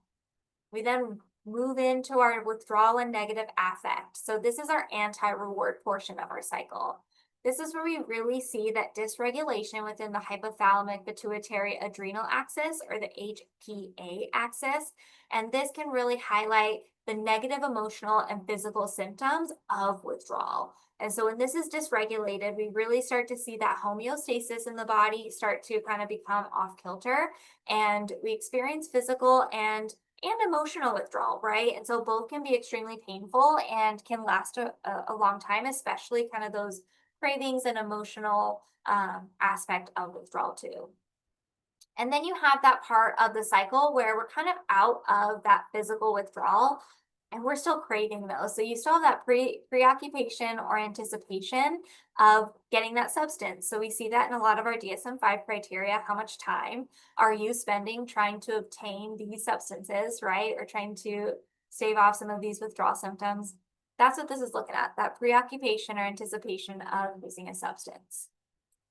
We then move into our withdrawal and negative affect. So this is our anti-reward portion of our cycle. This is where we really see that dysregulation within the hypothalamic pituitary adrenal axis, or the HPA axis. And this can really highlight the negative emotional and physical symptoms of withdrawal. And so when this is dysregulated, we really start to see that homeostasis in the body start to kind of become off kilter, and we experience physical and emotional withdrawal, right? And so both can be extremely painful and can last a long time, especially kind of those cravings and emotional aspect of withdrawal too. And then you have that part of the cycle where we're kind of out of that physical withdrawal and we're still craving those. So you still have that preoccupation or anticipation of getting that substance. So we see that in a lot of our DSM-5 criteria. How much time are you spending trying to obtain these substances, right? Or trying to stave off some of these withdrawal symptoms. That's what this is looking at, that preoccupation or anticipation of using a substance.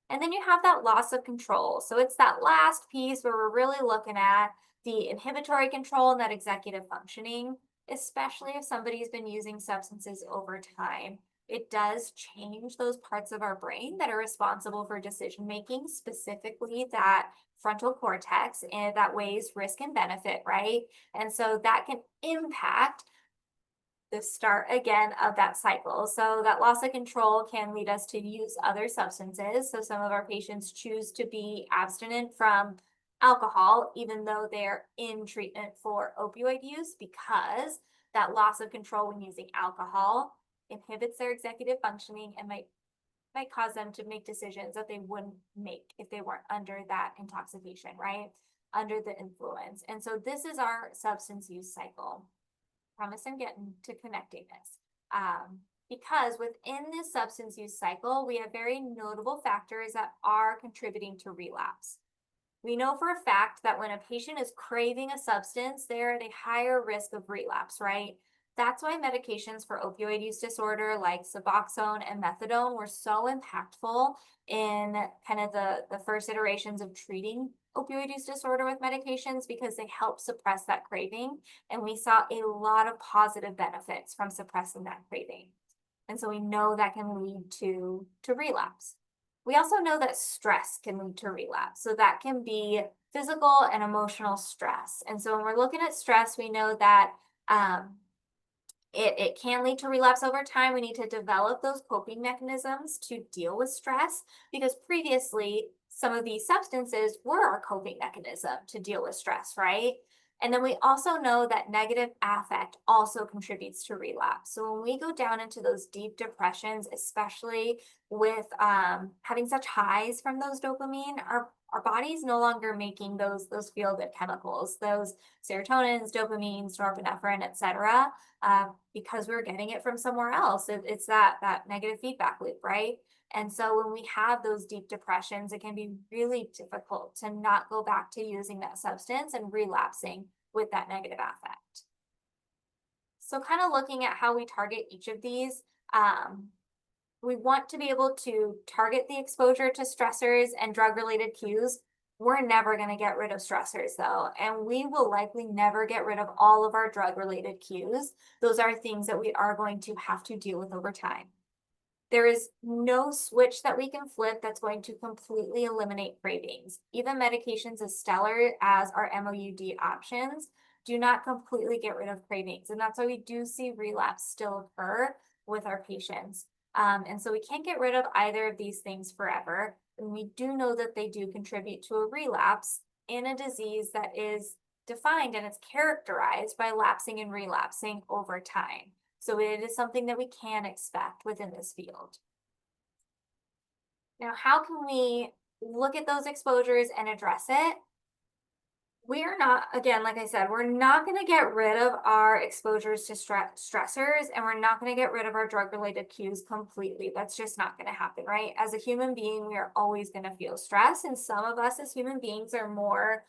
And then you have that loss of control. So it's that last piece where we're really looking at the inhibitory control and that executive functioning, especially if somebody's been using substances over time. It does change those parts of our brain that are responsible for decision making, specifically that frontal cortex, and that weighs risk and benefit, right? And so that can impact the start again of that cycle. So that loss of control can lead us to use other substances. So some of our patients choose to be abstinent from alcohol, even though they're in treatment for opioid use, because that loss of control when using alcohol inhibits their executive functioning and might cause them to make decisions that they wouldn't make if they weren't under that intoxication, right? Under the influence. And so this is our substance use cycle. Promise I'm getting to connecting this. Because within this substance use cycle, we have very notable factors that are contributing to relapse. We know for a fact that when a patient is craving a substance, they're at a higher risk of relapse, right? That's why medications for opioid use disorder like Suboxone and methadone were so impactful in kind of the first iterations of treating opioid use disorder with medications, because they help suppress that craving. And we saw a lot of positive benefits from suppressing that craving. And so we know that can lead to relapse. We also know that stress can lead to relapse. So that can be physical and emotional stress. And so when we're looking at stress, we know that it can lead to relapse over time. We need to develop those coping mechanisms to deal with stress, because previously some of these substances were our coping mechanism to deal with stress, right? And then we also know that negative affect also contributes to relapse. So when we go down into those deep depressions, especially with having such highs from those dopamine, our body's no longer making those feel-good chemicals, those serotonins, dopamines, norepinephrine, et cetera, because we're getting it from somewhere else. It's that negative feedback loop, right? And so when we have those deep depressions, it can be really difficult to not go back to using that substance and relapsing with that negative affect. So kind of looking at how we target each of these, we want to be able to target the exposure to stressors and drug-related cues. We're never going to get rid of stressors though, and we will likely never get rid of all of our drug-related cues. Those are things that we are going to have to deal with over time. There is no switch that we can flip that's going to completely eliminate cravings. Even medications as stellar as our MOUD options do not completely get rid of cravings. And that's why we do see relapse still occur with our patients. And so we can't get rid of either of these things forever. And we do know that they do contribute to a relapse in a disease that is defined and it's characterized by lapsing and relapsing over time. So it is something that we can expect within this field. Now, how can we look at those exposures and address it? We're not, again, like I said, we're not going to get rid of our exposures to stressors, and we're not going to get rid of our drug-related cues completely. That's just not going to happen, right? As a human being, we are always going to feel stress, and some of us as human beings are more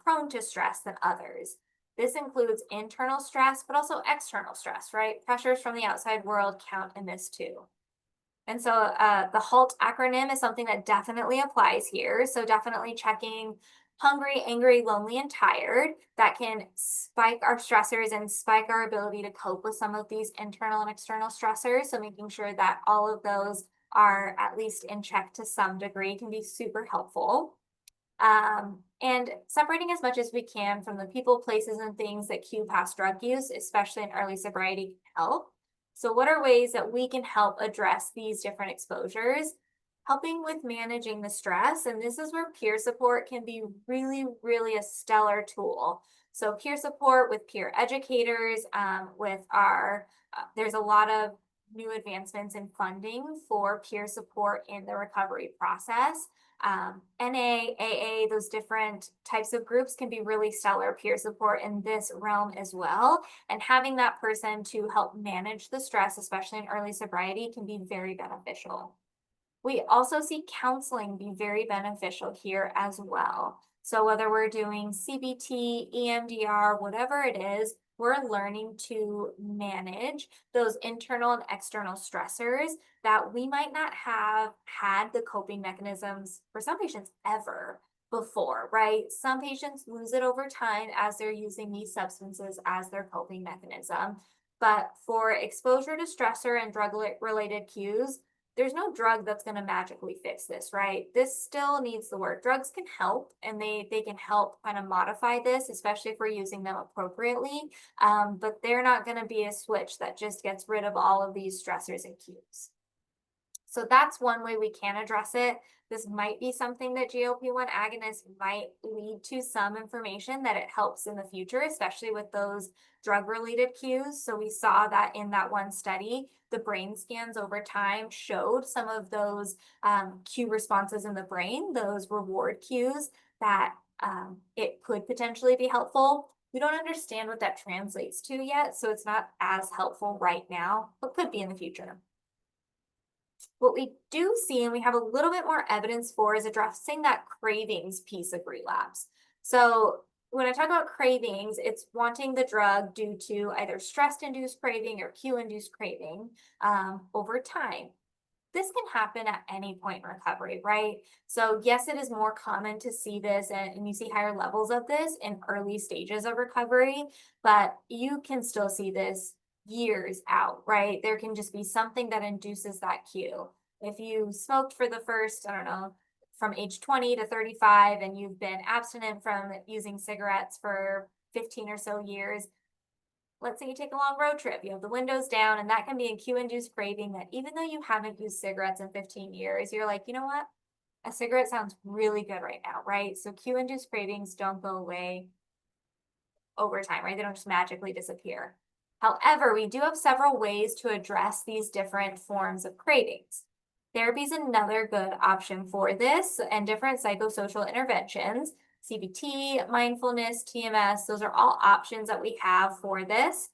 prone to stress than others. This includes internal stress, but also external stress, right? Pressures from the outside world count in this too. And so the HALT acronym is something that definitely applies here. So definitely checking hungry, angry, lonely, and tired. That can spike our stressors and spike our ability to cope with some of these internal and external stressors. So making sure that all of those are at least in check to some degree can be super helpful. And separating as much as we can from the people, places, and things that cue past drug use, especially in early sobriety, can help. So, what are ways that we can help address these different exposures? Helping with managing the stress. And this is where peer support can be really, really a stellar tool. So, peer support with peer educators, there's a lot of new advancements in funding for peer support in the recovery process. NA, AA, those different types of groups can be really stellar peer support in this realm as well. And having that person to help manage the stress, especially in early sobriety, can be very beneficial. We also see counseling be very beneficial here as well. So whether we're doing CBT, EMDR, whatever it is, we're learning to manage those internal and external stressors that we might not have had the coping mechanisms for some patients ever before, right? Some patients lose it over time as they're using these substances as their coping mechanism. But for exposure to stressor and drug related cues, there's no drug that's going to magically fix this, right? This still needs the work. Drugs can help, and they can help kind of modify this, especially if we're using them appropriately. But they're not going to be a switch that just gets rid of all of these stressors and cues. So that's one way we can address it. This might be something that GLP-1 agonists might lead to some information that it helps in the future, especially with those drug-related cues. So we saw that in that one study, the brain scans over time showed some of those cue responses in the brain, those reward cues that it could potentially be helpful. We don't understand what that translates to yet, so it's not as helpful right now, but could be in the future. What we do see, and we have a little bit more evidence for, is addressing that cravings piece of relapse. So when I talk about cravings, it's wanting the drug due to either stress-induced craving or cue-induced craving over time. This can happen at any point in recovery, right? So yes, it is more common to see this and you see higher levels of this in early stages of recovery, but you can still see this years out, right? There can just be something that induces that cue. If you smoked for the first, I don't know, from age 20 to 35, and you've been abstinent from using cigarettes for 15 or so years, let's say you take a long road trip, you have the windows down, and that can be a cue-induced craving that even though you haven't used cigarettes in 15 years, you're like, you know what? A cigarette sounds really good right now, right? So cue-induced cravings don't go away over time, right? They don't just magically disappear. However, we do have several ways to address these different forms of cravings. Therapy is another good option for this, and different psychosocial interventions, CBT, mindfulness, TMS, those are all options that we have for this.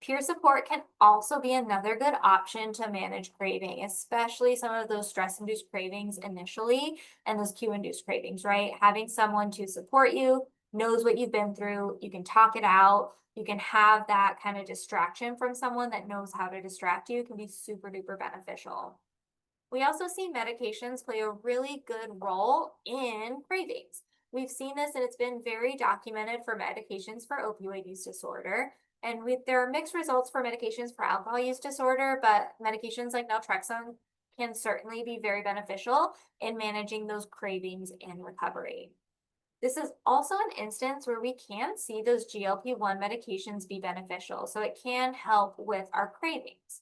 Peer support can also be another good option to manage craving, especially some of those stress-induced cravings initially and those cue-induced cravings, right? Having someone to support you, knows what you've been through, you can talk it out, you can have that kind of distraction from someone that knows how to distract you, can be super duper beneficial. We also see medications play a really good role in cravings. We've seen this and it's been very documented for medications for opioid use disorder. And there are mixed results for medications for alcohol use disorder, but medications like naltrexone can certainly be very beneficial in managing those cravings in recovery. This is also an instance where we can see those GLP-1 medications be beneficial, so it can help with our cravings.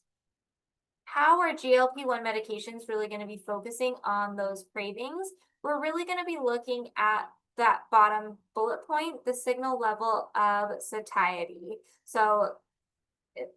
How are GLP-1 medications really going to be focusing on those cravings? We're really going to be looking at that bottom bullet point, the signal level of satiety. So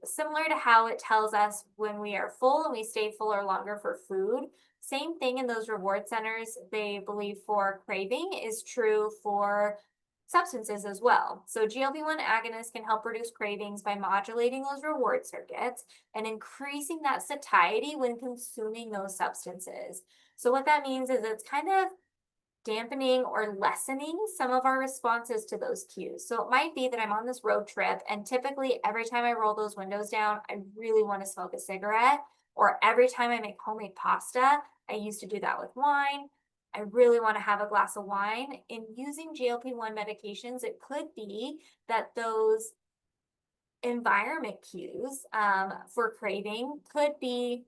similar to how it tells us when we are full and we stay full or longer for food, same thing in those reward centers, they believe for craving is true for substances as well. So GLP-1 agonists can help reduce cravings by modulating those reward circuits and increasing that satiety when consuming those substances. So what that means is it's kind of dampening or lessening some of our responses to those cues. So it might be that I'm on this road trip, and typically every time I roll those windows down, I really want to smoke a cigarette. Or every time I make homemade pasta, I used to do that with wine. I really want to have a glass of wine. In using GLP-1 medications, it could be that those environment cues for craving could be,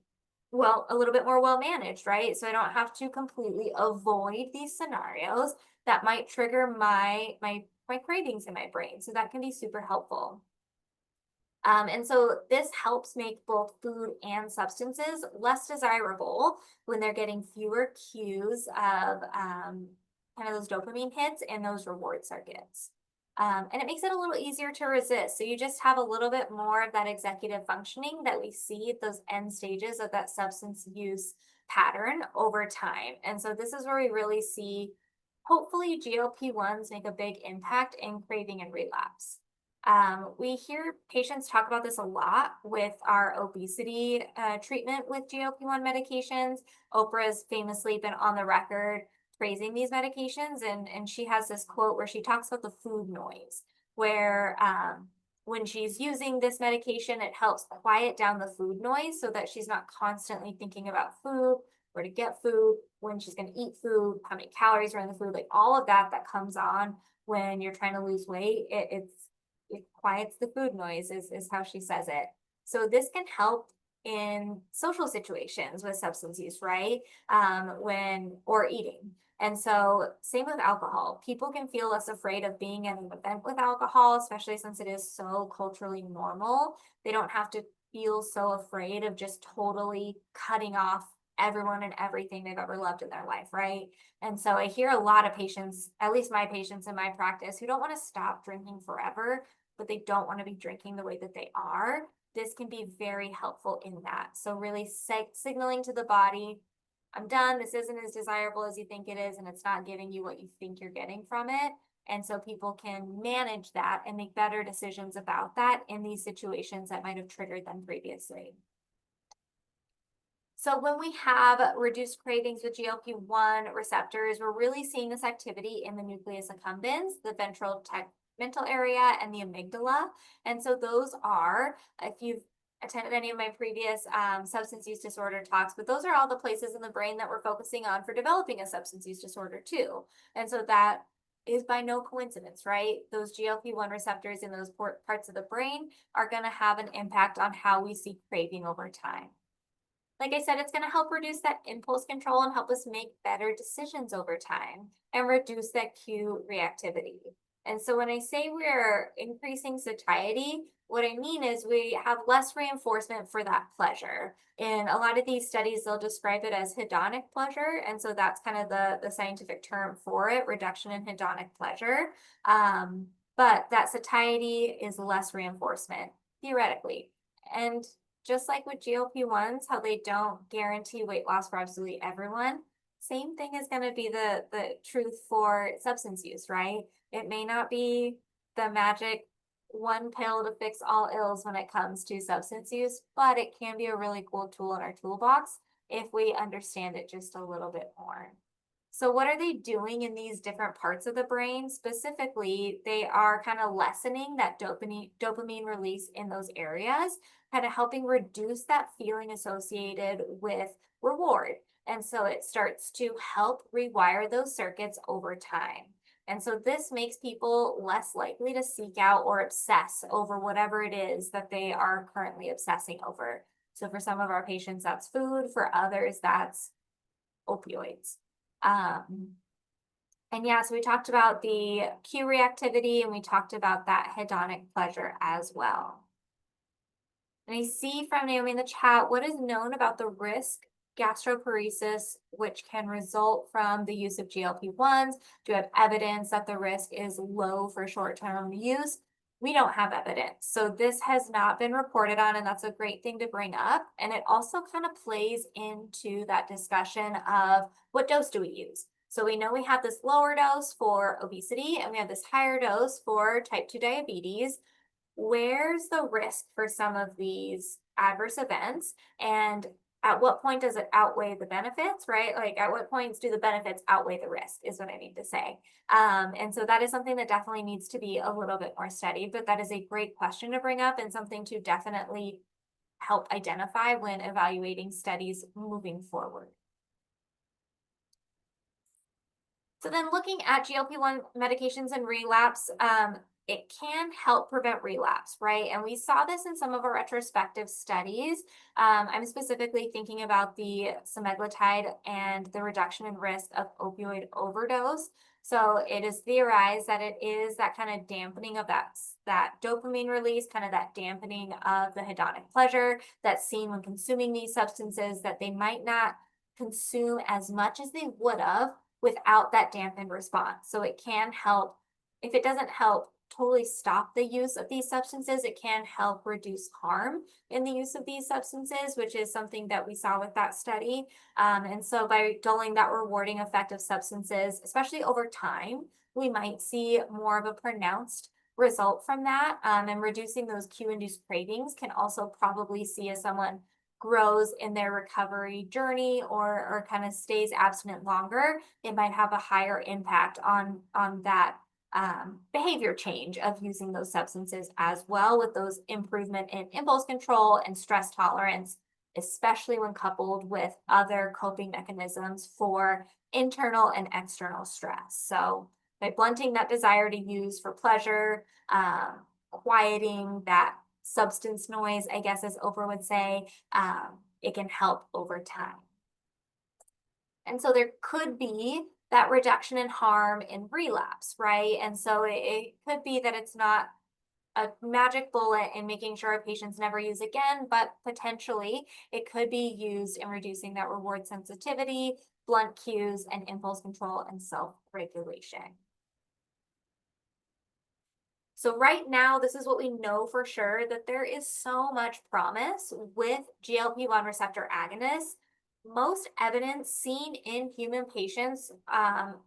well, a little bit more well managed, right? So I don't have to completely avoid these scenarios that might trigger my cravings in my brain. So that can be super helpful. And so this helps make both food and substances less desirable when they're getting fewer cues of kind of those dopamine hits and those reward circuits. And it makes it a little easier to resist. So you just have a little bit more of that executive functioning that we see at those end stages of that substance use pattern over time. And so this is where we really see, hopefully, GLP-1s make a big impact in craving and relapse. We hear patients talk about this a lot with our obesity treatment with GLP-1 medications. Oprah's famously been on the record praising these medications, and she has this quote where she talks about the food noise, where when she's using this medication, it helps quiet down the food noise so that she's not constantly thinking about food, where to get food, when she's going to eat food, how many calories are in the food, like all of that that comes on when you're trying to lose weight. It quiets the food noise is how she says it. So this can help in social situations with substance use, right? When or eating. And so same with alcohol. People can feel less afraid of being at an event with alcohol, especially since it is so culturally normal. They don't have to feel so afraid of just totally cutting off everyone and everything they've ever loved in their life, right? And so I hear a lot of patients, at least my patients in my practice, who don't want to stop drinking forever, but they don't want to be drinking the way that they are. This can be very helpful in that. So really signaling to the body, I'm done. This isn't as desirable as you think it is, and it's not giving you what you think you're getting from it. And so people can manage that and make better decisions about that in these situations that might have triggered them previously. So when we have reduced cravings with GLP-1 receptors, we're really seeing this activity in the nucleus accumbens, the ventral tegmental area, and the amygdala. And so those are, if you've attended any of my previous substance use disorder talks, but those are all the places in the brain that we're focusing on for developing a substance use disorder too. And so that is by no coincidence, right? Those GLP-1 receptors in those parts of the brain are going to have an impact on how we see craving over time. Like I said, it's going to help reduce that impulse control and help us make better decisions over time and reduce that cue reactivity. And so when I say we're increasing satiety, what I mean is we have less reinforcement for that pleasure. In a lot of these studies, they'll describe it as hedonic pleasure. And so that's kind of the scientific term for it, reduction in hedonic pleasure. But that satiety is less reinforcement, theoretically. And just like with GLP-1s, how they don't guarantee weight loss for absolutely everyone, same thing is going to be the truth for substance use, right? It may not be the magic one pill to fix all ills when it comes to substance use, but it can be a really cool tool in our toolbox if we understand it just a little bit more. So what are they doing in these different parts of the brain? Specifically, they are kind of lessening that dopamine release in those areas, kind of helping reduce that feeling associated with reward. And so it starts to help rewire those circuits over time. And so this makes people less likely to seek out or obsess over whatever it is that they are currently obsessing over. So for some of our patients, that's food. For others, that's opioids. And yeah, so we talked about the cue reactivity and we talked about that hedonic pleasure as well. And I see from Naomi in the chat, what is known about the risk gastroparesis, which can result from the use of GLP-1s? Do you have evidence that the risk is low for short-term use? We don't have evidence. So this has not been reported on, and that's a great thing to bring up. And it also kind of plays into that discussion of what dose do we use? So we know we have this lower dose for obesity, and we have this higher dose for type 2 diabetes. Where's the risk for some of these adverse events? And at what point does it outweigh the benefits, right? Like at what points do the benefits outweigh the risk is what I mean to say. And so that is something that definitely needs to be a little bit more studied, but that is a great question to bring up and something to definitely help identify when evaluating studies moving forward. So then looking at GLP-1 medications and relapse, it can help prevent relapse, right? And we saw this in some of our retrospective studies. I'm specifically thinking about the semaglutide and the reduction in risk of opioid overdose. So it is theorized that it is that kind of dampening of that dopamine release, kind of that dampening of the hedonic pleasure that's seen when consuming these substances that they might not consume as much as they would have without that dampened response. So it can help, if it doesn't help totally stop the use of these substances, it can help reduce harm in the use of these substances, which is something that we saw with that study. And so by dulling that rewarding effect of substances, especially over time, we might see more of a pronounced result from that. And reducing those cue-induced cravings can also probably see as someone grows in their recovery journey or kind of stays abstinent longer, it might have a higher impact on that behavior change of using those substances as well, with those improvement in impulse control and stress tolerance, especially when coupled with other coping mechanisms for internal and external stress. So by blunting that desire to use for pleasure, quieting that substance noise, I guess as Oprah would say, it can help over time. And so there could be that reduction in harm in relapse, right? And so it could be that it's not a magic bullet in making sure patients never use again, but potentially it could be used in reducing that reward sensitivity, blunt cues, and impulse control and self-regulation. So right now, this is what we know for sure, that there is so much promise with GLP-1 receptor agonists. Most evidence seen in human patients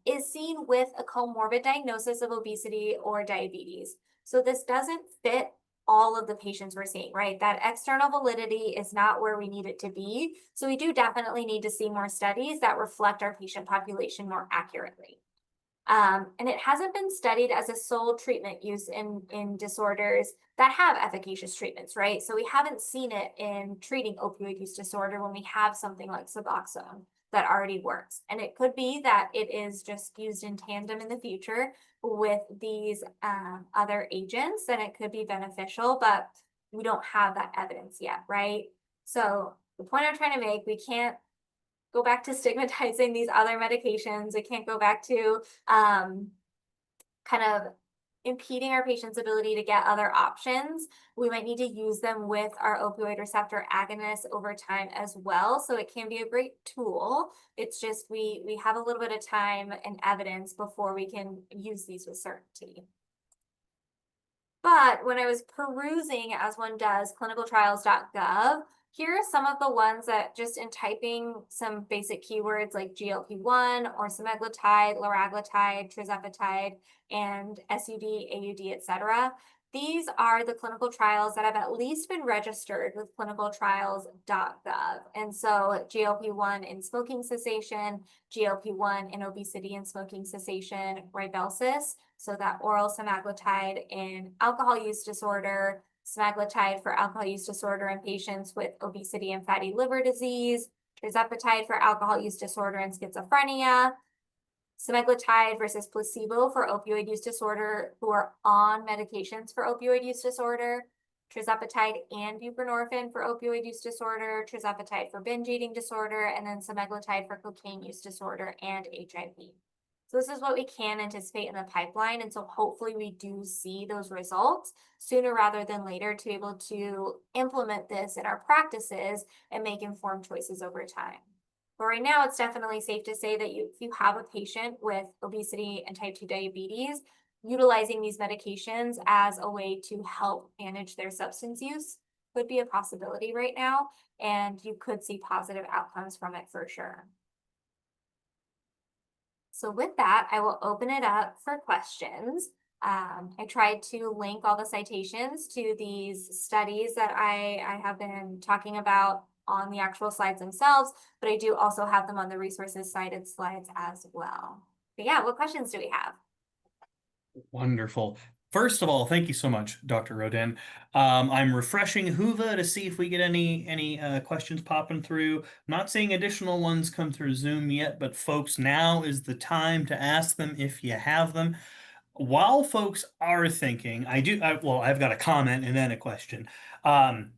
is seen with a comorbid diagnosis of obesity or diabetes. So this doesn't fit all of the patients we're seeing, right? That external validity is not where we need it to be. So we do definitely need to see more studies that reflect our patient population more accurately. And it hasn't been studied as a sole treatment use in disorders that have efficacious treatments, right? So we haven't seen it in treating opioid use disorder when we have something like Suboxone that already works. And it could be that it is just used in tandem in the future with these other agents, and it could be beneficial, but we don't have that evidence yet, right? So the point I'm trying to make, we can't go back to stigmatizing these other medications. It can't go back to kind of impeding our patients' ability to get other options. We might need to use them with our opioid receptor agonists over time as well. So it can be a great tool. It's just we have a little bit of time and evidence before we can use these with certainty. But when I was perusing, as one does, clinicaltrials.gov, here are some of the ones that just in typing some basic keywords like GLP-1 or semaglutide, liraglutide, tirzepatide, and SUD, AUD, etc. These are the clinical trials that have at least been registered with clinicaltrials.gov. And so GLP-1 in smoking cessation, GLP-1 in obesity and smoking cessation, Ribelsis, so that oral semaglutide in alcohol use disorder, semaglutide for alcohol use disorder in patients with obesity and fatty liver disease, tirzepatide for alcohol use disorder and schizophrenia, semaglutide versus placebo for opioid use disorder who are on medications for opioid use disorder, tirzepatide and buprenorphine for opioid use disorder, tirzepatide for binge eating disorder, and then semaglutide for cocaine use disorder and HIV. So this is what we can anticipate in the pipeline. And so hopefully we do see those results sooner rather than later to be able to implement this in our practices and make informed choices over time. But right now, it's definitely safe to say that if you have a patient with obesity and type 2 diabetes, utilizing these medications as a way to help manage their substance use could be a possibility right now, and you could see positive outcomes from it for sure. So with that, I will open it up for questions. I tried to link all the citations to these studies that I have been talking about on the actual slides themselves, but I do also have them on the resources cited slides as well. But yeah, what questions do we have? Wonderful. First of all, thank you so much, Dr. Rodin. I'm refreshing Hoover to see if we get any questions popping through. Not seeing additional ones come through Zoom yet, but folks, now is the time to ask them if you have them. While folks are thinking, well, I've got a comment and then a question. Um,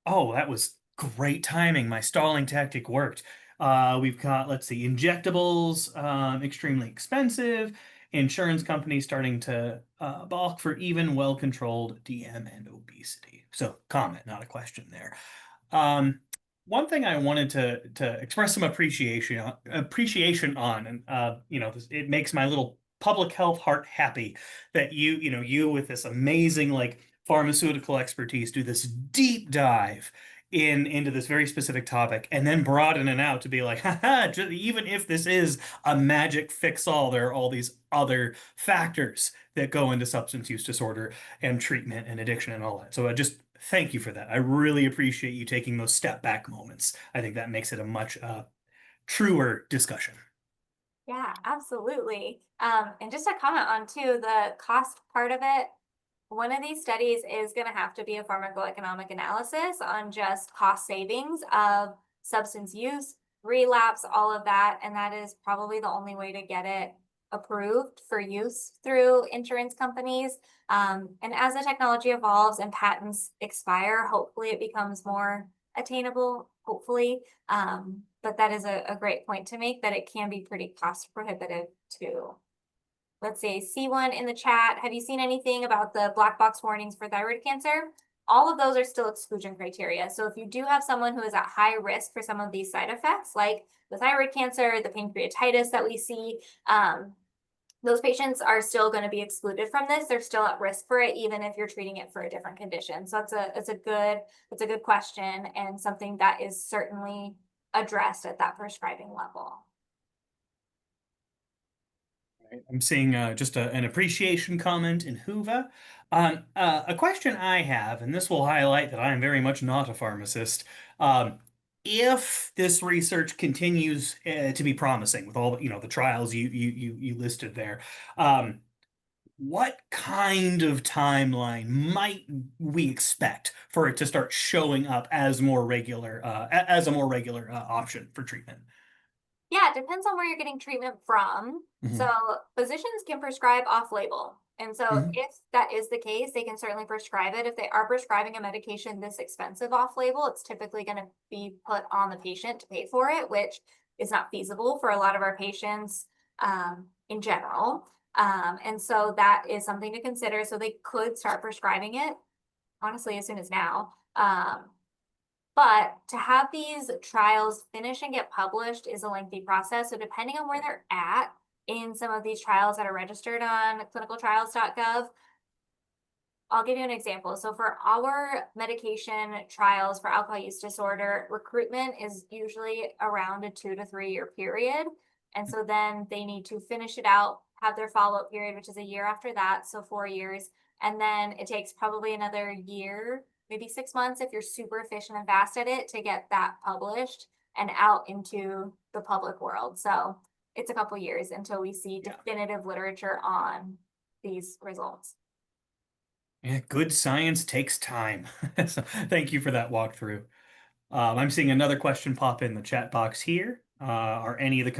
Oh, that was great timing. My stalling tactic worked. We've got, let's see, injectables, extremely expensive, insurance companies starting to balk for even well-controlled DM and obesity. So, comment, not a question there. Um, One thing I wanted to express some appreciation on, and it makes my little public health heart happy that you with this amazing like pharmaceutical expertise do this deep dive into this very specific topic and then broaden it out to be like, haha, even if this is a magic fix all, there are all these other factors that go into substance use disorder and treatment and addiction and all that. So just thank you for that. I really appreciate you taking those step back moments. I think that makes it a much truer discussion. Yeah, absolutely. And just to comment on too, the cost part of it, one of these studies is going to have to be a pharmacoeconomic analysis on just cost savings of substance use, relapse, all of that. And that is probably the only way to get it approved for use through insurance companies. And as the technology evolves and patents expire, hopefully it becomes more attainable, hopefully. But that is a great point to make, that it can be pretty cost prohibitive too. Let's see, C1 in the chat. Have you seen anything about the black box warnings for thyroid cancer? All of those are still exclusion criteria. So if you do have someone who is at high risk for some of these side effects, like the thyroid cancer, the pancreatitis that we see, those patients are still going to be excluded from this. They're still at risk for it, even if you're treating it for a different condition. So it's a good question, and something that is certainly addressed at that prescribing level. I'm seeing just an appreciation comment in Hoover. A question I have, and this will highlight that I am very much not a pharmacist. If this research continues to be promising with all the trials you listed there, what kind of timeline might we expect for it to start showing up as as a more regular option for treatment? Yeah, it depends on where you're getting treatment from. So Hmm. physicians can prescribe off-label. And so Hmm. if that is the case, they can certainly prescribe it. If they are prescribing a medication this expensive off-label, it's typically going to be put on the patient to pay for it, which is not feasible for a lot of our patients in general. And so that is something to consider. So they could start prescribing it, honestly, as soon as now. But to have these trials finish and get published is a lengthy process. So depending on where they're at in some of these trials that are registered on clinicaltrials.gov, I'll give you an example. So for our medication trials for alcohol use disorder, recruitment is usually around a 2 to 3 year period. And so then they need to finish it out, have their follow-up period, which is a year after that, so 4 years. And then it takes probably another year, maybe 6 months if you're super efficient and fast at it, to get that published and out into the public world. So it's a couple years until we see Yeah. definitive literature on these results. Yeah, good science takes time. So thank you for that walkthrough. I'm seeing another question pop in the chat box here. Are any of the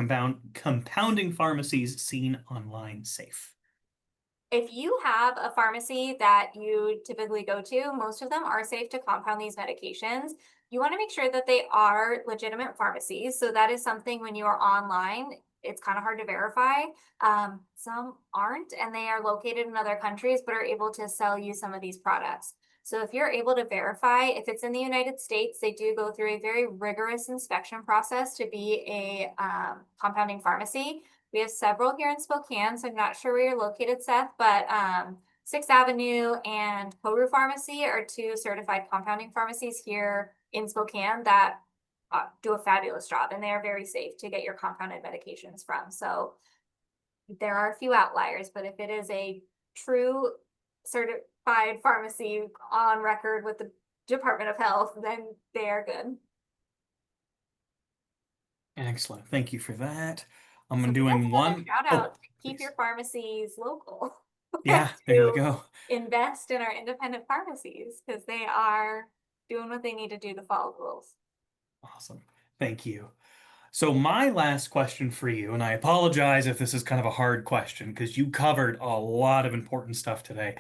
compounding pharmacies seen online safe? If you have a pharmacy that you typically go to, most of them are safe to compound these medications. You want to make sure that they are legitimate pharmacies. So that is something when you are online, it's kind of hard to verify. Some aren't, and they are located in other countries, but are able to sell you some of these products. So if you're able to verify, if it's in the United States, they do go through a very rigorous inspection process to be a compounding pharmacy. We have several here in Spokane, so I'm not sure where you're located, Seth, but 6th Avenue and Koru Pharmacy are two certified compounding pharmacies here in Spokane that do a fabulous job, and they are very safe to get your compounded medications from. So there are a few outliers, but if it is a true certified pharmacy on record with the Department of Health, then they are good. Excellent. Thank you for that. I'm So we have doing another one. shout Oh, out to keep your please. pharmacies local and Yeah, there you to go. invest in our independent pharmacies because they are doing what they need to do to follow the rules. Awesome. Thank you. So my last question for you, and I apologize if this is kind of a hard question because you covered a lot of important stuff today.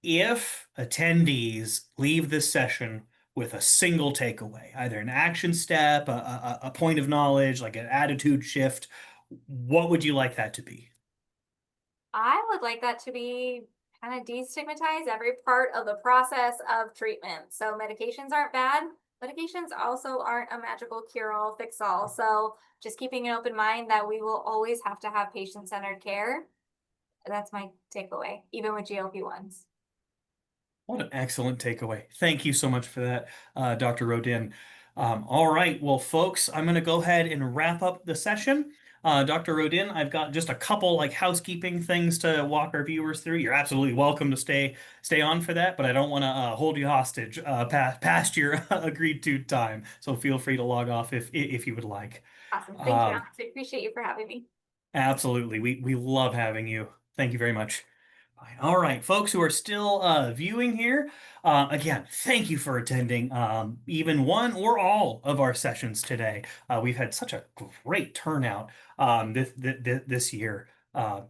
If attendees leave this session with a single takeaway, either an action step, a point of knowledge, like an attitude shift, what would you like that to be? I would like that to be kind of destigmatize every part of the process of treatment. So medications aren't bad. Medications also aren't a magical cure-all, fix-all. So just keeping an open mind that we will always have to have patient-centered care. That's my takeaway, even with GLP-1s. What an excellent takeaway. Thank you so much for that, Dr. Rodin. All right, well, folks, I'm going to go ahead and wrap up the session. Dr. Rodin, I've got just a couple like housekeeping things to walk our viewers through. You're absolutely welcome to stay on for that, but I don't want to hold you hostage past your agreed to time. So feel free to log off if you would like. Awesome. Thank you, Um, Alex. I appreciate you for having me. Absolutely. We love having you. Thank you very much. Fine. All right, folks who are still viewing here, again, thank you for attending even one or all of our sessions today. We've had such a great turnout this year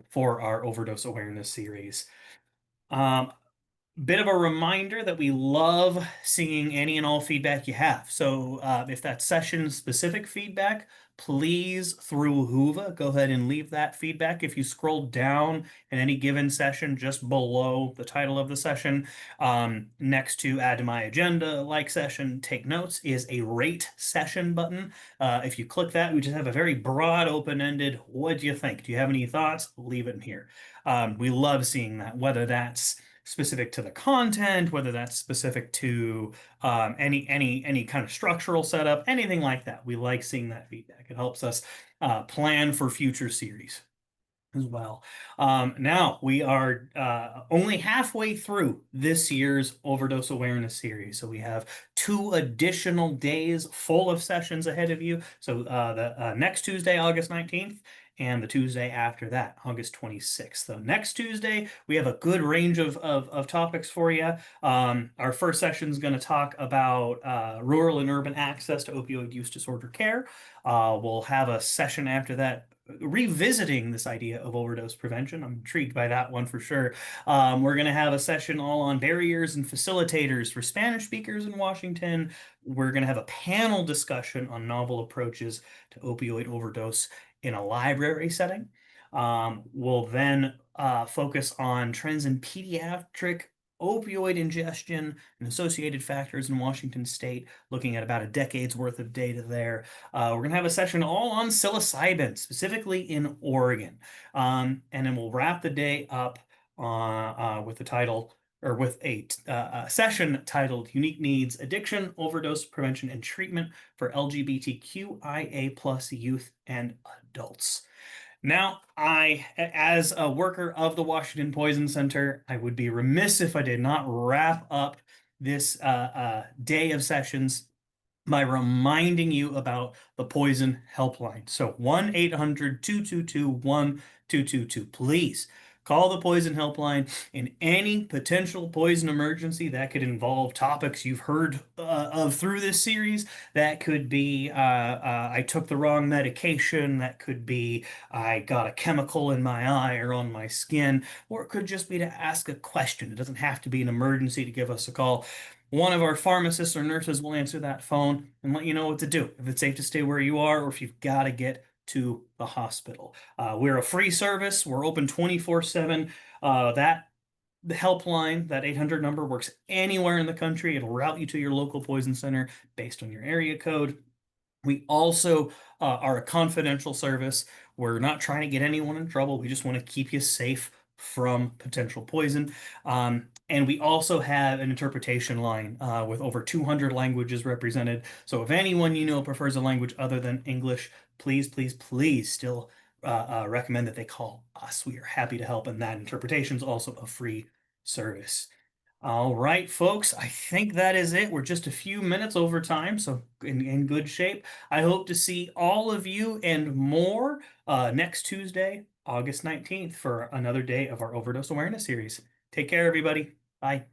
for our overdose awareness series. Um, Bit of a reminder that we love seeing any and all feedback you have. So if that's session specific feedback, please through Whova, go ahead and leave that feedback. If you scroll down in any given session, just below the title of the session, next to add to my agenda, like session, take notes is a rate session button. If you click that, we just have a very broad, open-ended, what do you think? Do you have any thoughts? Leave it in here. We love seeing that, whether that's specific to the content, whether that's specific to any kind of structural setup, anything like that. We like seeing that feedback. It helps us plan for future series as well. Now we are only halfway through this year's overdose awareness series. So we have 2 additional days full of sessions ahead of you. So the next Tuesday, August 19th, and the Tuesday after that, August 26th. So next Tuesday, we have a good range of topics for you. Our first session is going to talk about rural and urban access to opioid use disorder care. We'll have a session after that revisiting this idea of overdose prevention. I'm intrigued by that one for sure. We're going to have a session all on barriers and facilitators for Spanish speakers in Washington. We're going to have a panel discussion on novel approaches to opioid overdose in a library setting. We'll then focus on trends in pediatric opioid ingestion and associated factors in Washington State, looking at about a decade's worth of data there. We're going to have a session all on psilocybin, specifically in Oregon. And then we'll wrap the day up with the title, or with a session titled Unique Needs, Addiction, Overdose Prevention, and Treatment for LGBTQIA plus Youth and Adults. Now, as a worker of the Washington Poison Center, I would be remiss if I did not wrap up this day of sessions by reminding you about the poison helpline. So 1-800-222-1222. Please call the poison helpline in any potential poison emergency that could involve topics you've heard of through this series. That could be I took the wrong medication. That could be I got a chemical in my eye or on my skin. Or it could just be to ask a question. It doesn't have to be an emergency to give us a call. One of our pharmacists or nurses will answer that phone and let you know what to do, if it's safe to stay where you are or if you've got to get to the hospital. We're a free service. We're open 24/7. The helpline, that 800 number, works anywhere in the country. It'll route you to your local poison center based on your area code. We also are a confidential service. We're not trying to get anyone in trouble. We just want to keep you safe from potential poison. And we also have an interpretation line with over 200 languages represented. So if anyone you know prefers a language other than English, please, please, please still recommend that they call us. We are happy to help, and that interpretation is also a free service. All right, folks, I think that is it. We're just a few minutes over time, so in good shape. I hope to see all of you and more next Tuesday, August 19th, for another day of our Overdose Awareness series. Take care, everybody. Bye.